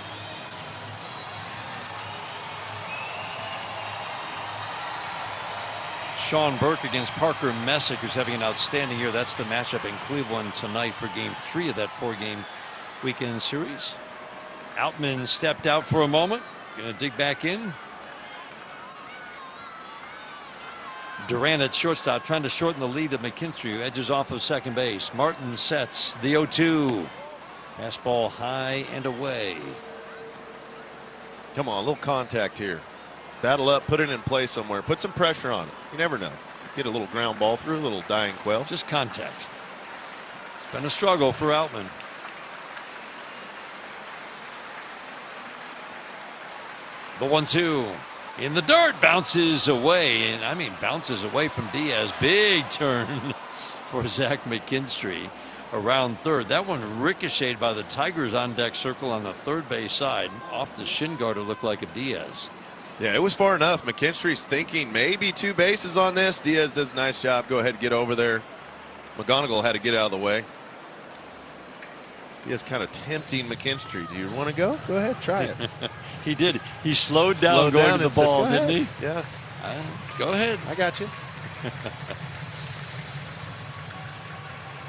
Sean Burke against Parker Messick, who's having an outstanding year. That's the matchup in Cleveland tonight for Game 3 of that 4-game weekend series. Outman stepped out for a moment. Going to dig back in. Duran at shortstop, trying to shorten the lead of McKinstry, who edges off of second base. Martin sets the 0-2. Fastball high and away. Come on, a little contact here. Battle up, put it in play somewhere. Put some pressure on it. You never know. Get a little ground ball through, a little dying quail. Just contact. It's been a struggle for Outman. The 1-2 in the dirt, bounces away, and I mean bounces away from Diaz. Big turn for Zach McKinstry around third. That one ricocheted by the Tigers on deck circle on the third base side off the shin guard. It looked like a Diaz. Yeah, it was far enough. McKinstry's thinking maybe 2 bases on this. Diaz does a nice job. Go ahead and get over there. McGonigal had to get out of the way. Diaz kind of tempting McKinstry. Do you want to go? Go ahead, try it. He did. He slowed down going to the ball, didn't he? Yeah. Go ahead. I got you.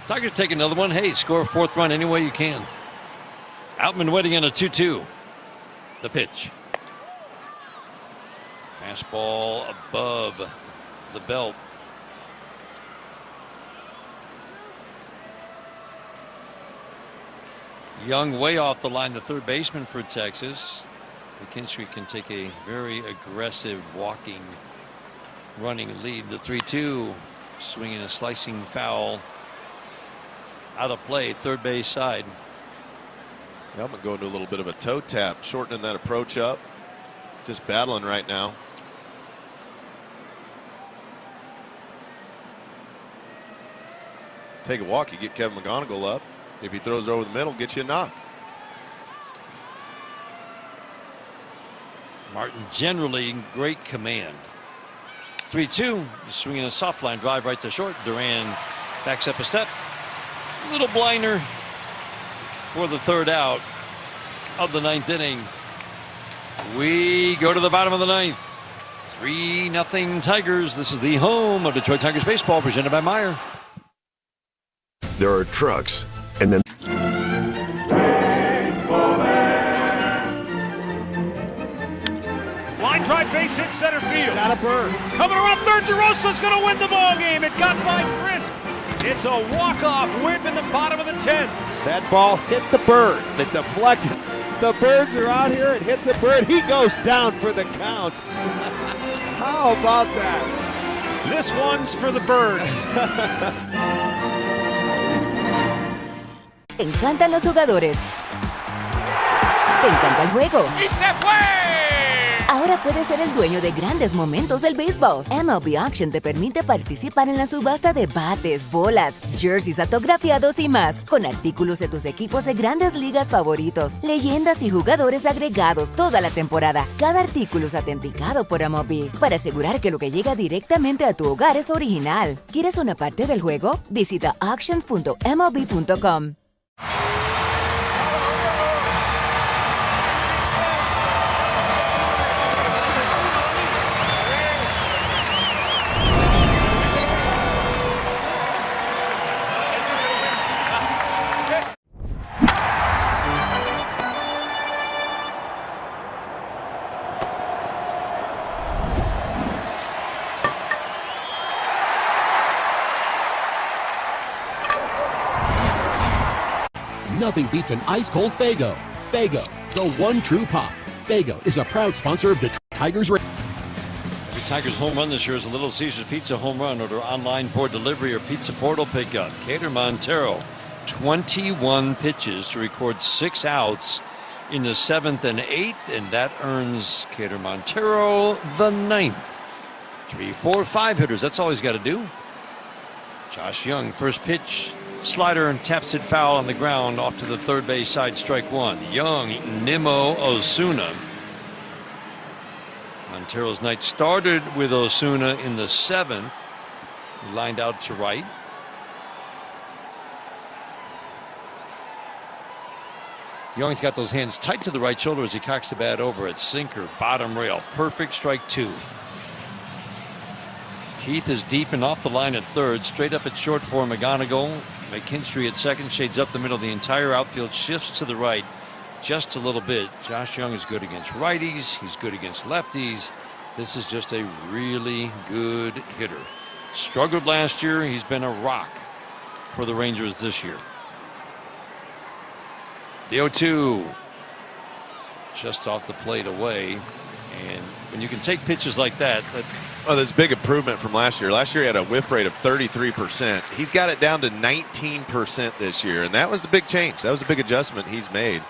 Tigers take another one. Hey, score a 4th run any way you can. Outman waiting on a 2-2. The pitch. Fastball above the belt. Young way off the line, the third baseman for Texas. McKinstry can take a very aggressive walking, running lead. The 3-2, swinging a slicing foul out of play, third base side. I'm going to go into a little bit of a toe tap, shortening that approach up. Just battling right now. Take a walk, you get Kevin McGonigal up. If he throws over the middle, gets you a knock. Martin generally in great command. 3-2, swinging a soft line drive right to short. Duran backs up a step. Little blinder for the third out of the 9th inning. We go to the bottom of the 9th. 3-0 Tigers. This is the home of Detroit Tigers baseball, presented by Meyer. There are trucks, and then line drive, base hit, center field. Got a bird. Coming around third, DeRosa's going to win the ball game. It got by Crisp. It's a walk-off whip in the bottom of the 10th. That ball hit the bird. It deflected. The Birds are out here. It hits a bird. He goes down for the count. How about that? This one's for the Birds. Te encantan los jugadores. Te encanta el juego. ¡Y se fue! Ahora puedes ser el dueño de grandes momentos del béisbol. MLB Auction te permite participar en la subasta de bates, bolas, jerseys autografiados y más, con artículos de tus equipos de grandes ligas favoritos, leyendas y jugadores agregados toda la temporada. Cada artículo es autenticado por MLB para asegurar que lo que llega directamente a tu hogar es original. ¿Quieres una parte del juego? Visita auctions.mlb.com. Nothing beats an ice-cold Faygo. Faygo, the one true pop. Faygo is a proud sponsor of the Tigers. Every Tigers home run this year is a Little Caesars Pizza home run. Order online for delivery or pizza portal pickup. Cater Montero, 21 pitches to record 6 outs in the 7th and 8th, and that earns Kader Montero the 9th. 3, 4, 5 hitters. That's all he's got to do. Josh Young, first pitch, slider, and taps it foul on the ground off to the third base side, strike one. Young, Nimmo, Osuna. Montero's night started with Osuna in the 7th. He lined out to right. Young's got those hands tight to the right shoulder as he cocks the bat over at sinker, bottom rail. Perfect, strike two. Keith is deep and off the line at third, straight up at short for McGonigal. McKinstry at second, shades up the middle. The entire outfield shifts to the right just a little bit. Josh Young is good against righties. He's good against lefties. This is just a really good hitter. Struggled last year. He's been a rock for the Rangers this year. The 0-2 just off the plate away. And when you can take pitches like that, that's big improvement from last year. Last year he had a whiff rate of 33%. He's got it down to 19% this year, and that was the big change. That was a big adjustment he's made.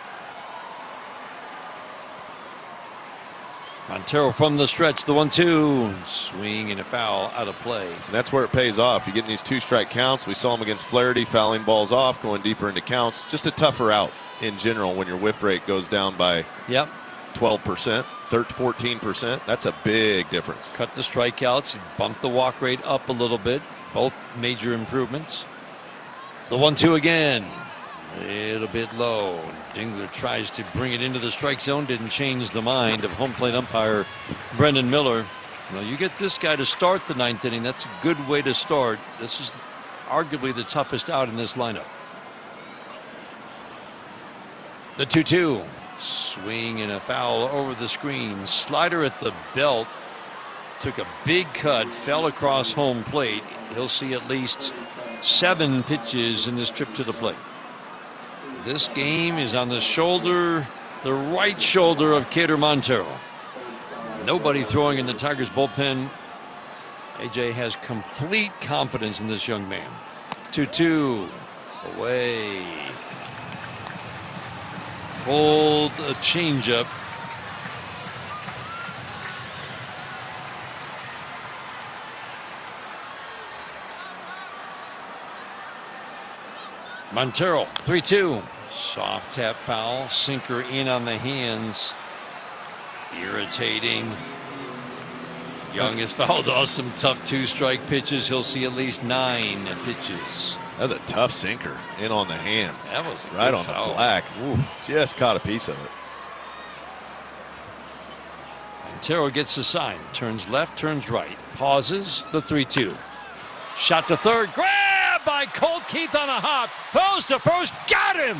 Montero from the stretch, the 1-2, swing and a foul out of play. And that's where it pays off. You get in these 2-strike counts. We saw him against Flaherty, fouling balls off, going deeper into counts. Just a tougher out in general when your whiff rate goes down by 12%, 14%. That's a big difference. Cut the strikeouts, bump the walk rate up a little bit. Both major improvements. The 1-2 again. A little bit low. Dingler tries to bring it into the strike zone. Didn't change the mind of home plate umpire Brendan Miller. You get this guy to start the 9th inning. That's a good way to start. This is arguably the toughest out in this lineup. The 2-2. Swing and a foul over the screen. Slider at the belt. Took a big cut. Fell across home plate. He'll see at least 7 pitches in this trip to the plate. This game is on the shoulder, the right shoulder of Kader Montero. Nobody throwing in the Tigers bullpen. AJ has complete confidence in this young man. 2-2 away. Pulled a changeup. Montero, 3-2. Soft tap foul, sinker in on the hands. Irritating. Young has fouled off some tough 2-strike pitches. He'll see at least 9 pitches. That was a tough sinker in on the hands. That was right on foul. The black. Ooh, just caught a piece of it. Montero gets the sign. Turns left, turns right. Pauses. The 3-2. Shot to third. Grab by Colt Keith on a hop. Goes to first. Got him.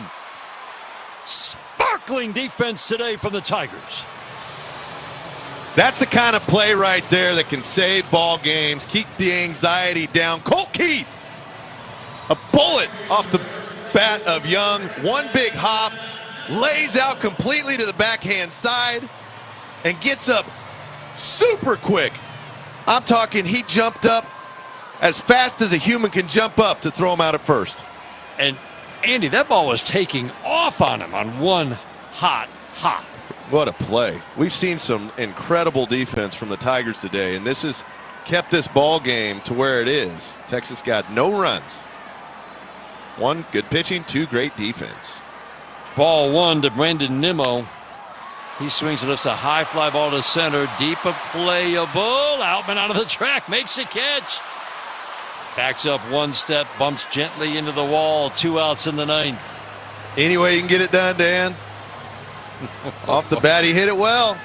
Sparkling defense today from the Tigers. That's the kind of play right there that can save ball games, keep the anxiety down. Colt Keith, a bullet off the bat of Young. One big hop, lays out completely to the backhand side, and gets up super quick. I'm talking he jumped up as fast as a human can jump up to throw him out at first. And Andy, that ball was taking off on him on one hot hop. What a play. We've seen some incredible defense from the Tigers today, and this has kept this ball game to where it is. Texas got no runs. 1, good pitching, 2, great defense. Ball 1 to Brandon Nimmo. He swings and lifts a high fly ball to center. Deep a playable. Outman out of the track. Makes the catch. Backs up 1 step. Bumps gently into the wall. 2 outs in the 9th. Any way you can get it done, Dan. Off the bat, he hit it well.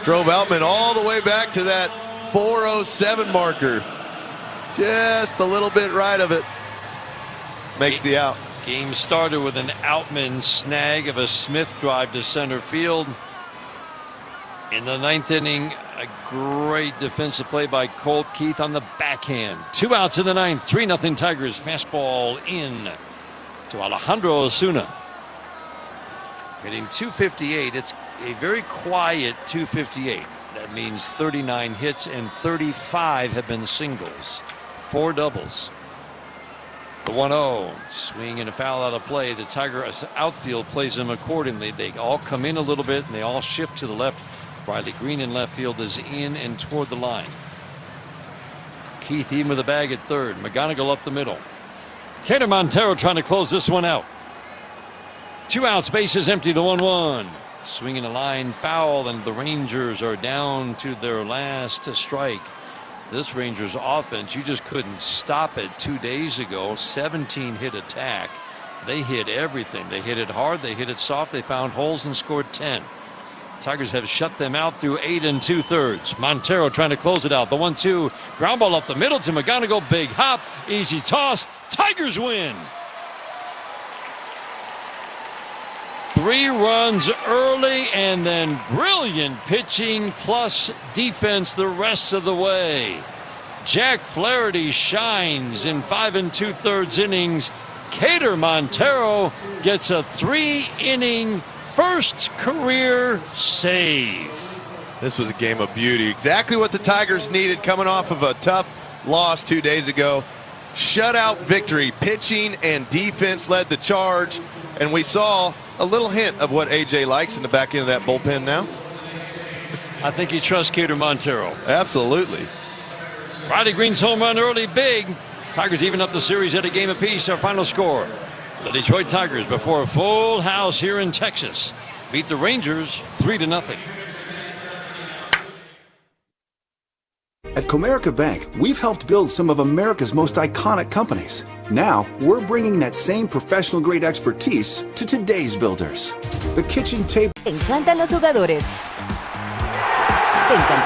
Drove Outman all the way back to that 407 marker. Just a little bit right of it. Makes the out. Game started with an Outman snag of a Smith drive to center field. In the 9th inning, a great defensive play by Colt Keith on the backhand. 2 outs in the 9th. 3-0 Tigers. Fastball in to Alejandro Osuna. Hitting 258. It's a very quiet 258. That means 39 hits and 35 have been singles. 4 doubles. The 1-0. Swing and a foul out of play. The Tigers outfield plays them accordingly. They all come in a little bit and they all shift to the left. Riley Green in left field is in and toward the line. Keith even with the bag at third. McGonigal up the middle. Cater Montero trying to close this one out. 2 outs, bases empty, the 1-1. Swinging a line foul, and the Rangers are down to their last strike. This Rangers offense, you just couldn't stop it 2 days ago. 17 hit attack. They hit everything. They hit it hard, they hit it soft, they found holes and scored 10. Tigers have shut them out through 8 2/3. Montero trying to close it out. The 1-2. Ground ball up the middle to McGonigal. Big hop. Easy toss. Tigers win. 3 runs early and then brilliant pitching plus defense the rest of the way. Jack Flaherty shines in 5 2/3 innings. Cater Montero gets a 3-inning first career save. This was a game of beauty. Exactly what the Tigers needed coming off of a tough loss 2 days ago. Shutout victory. Pitching and defense led the charge. And we saw a little hint of what AJ likes in the back end of that bullpen now. I think he trusts Cater Montero. Absolutely. Riley Green's home run early, big. Tigers even up the series at a game apiece. Our final score. The Detroit Tigers, before a full house here in Texas, beat the Rangers 3-0. At Comerica Bank, we've helped build some of America's most iconic companies. Now, we're bringing that same professional-grade expertise to today's builders. The kitchen table. Te encantan los jugadores. Te encanta el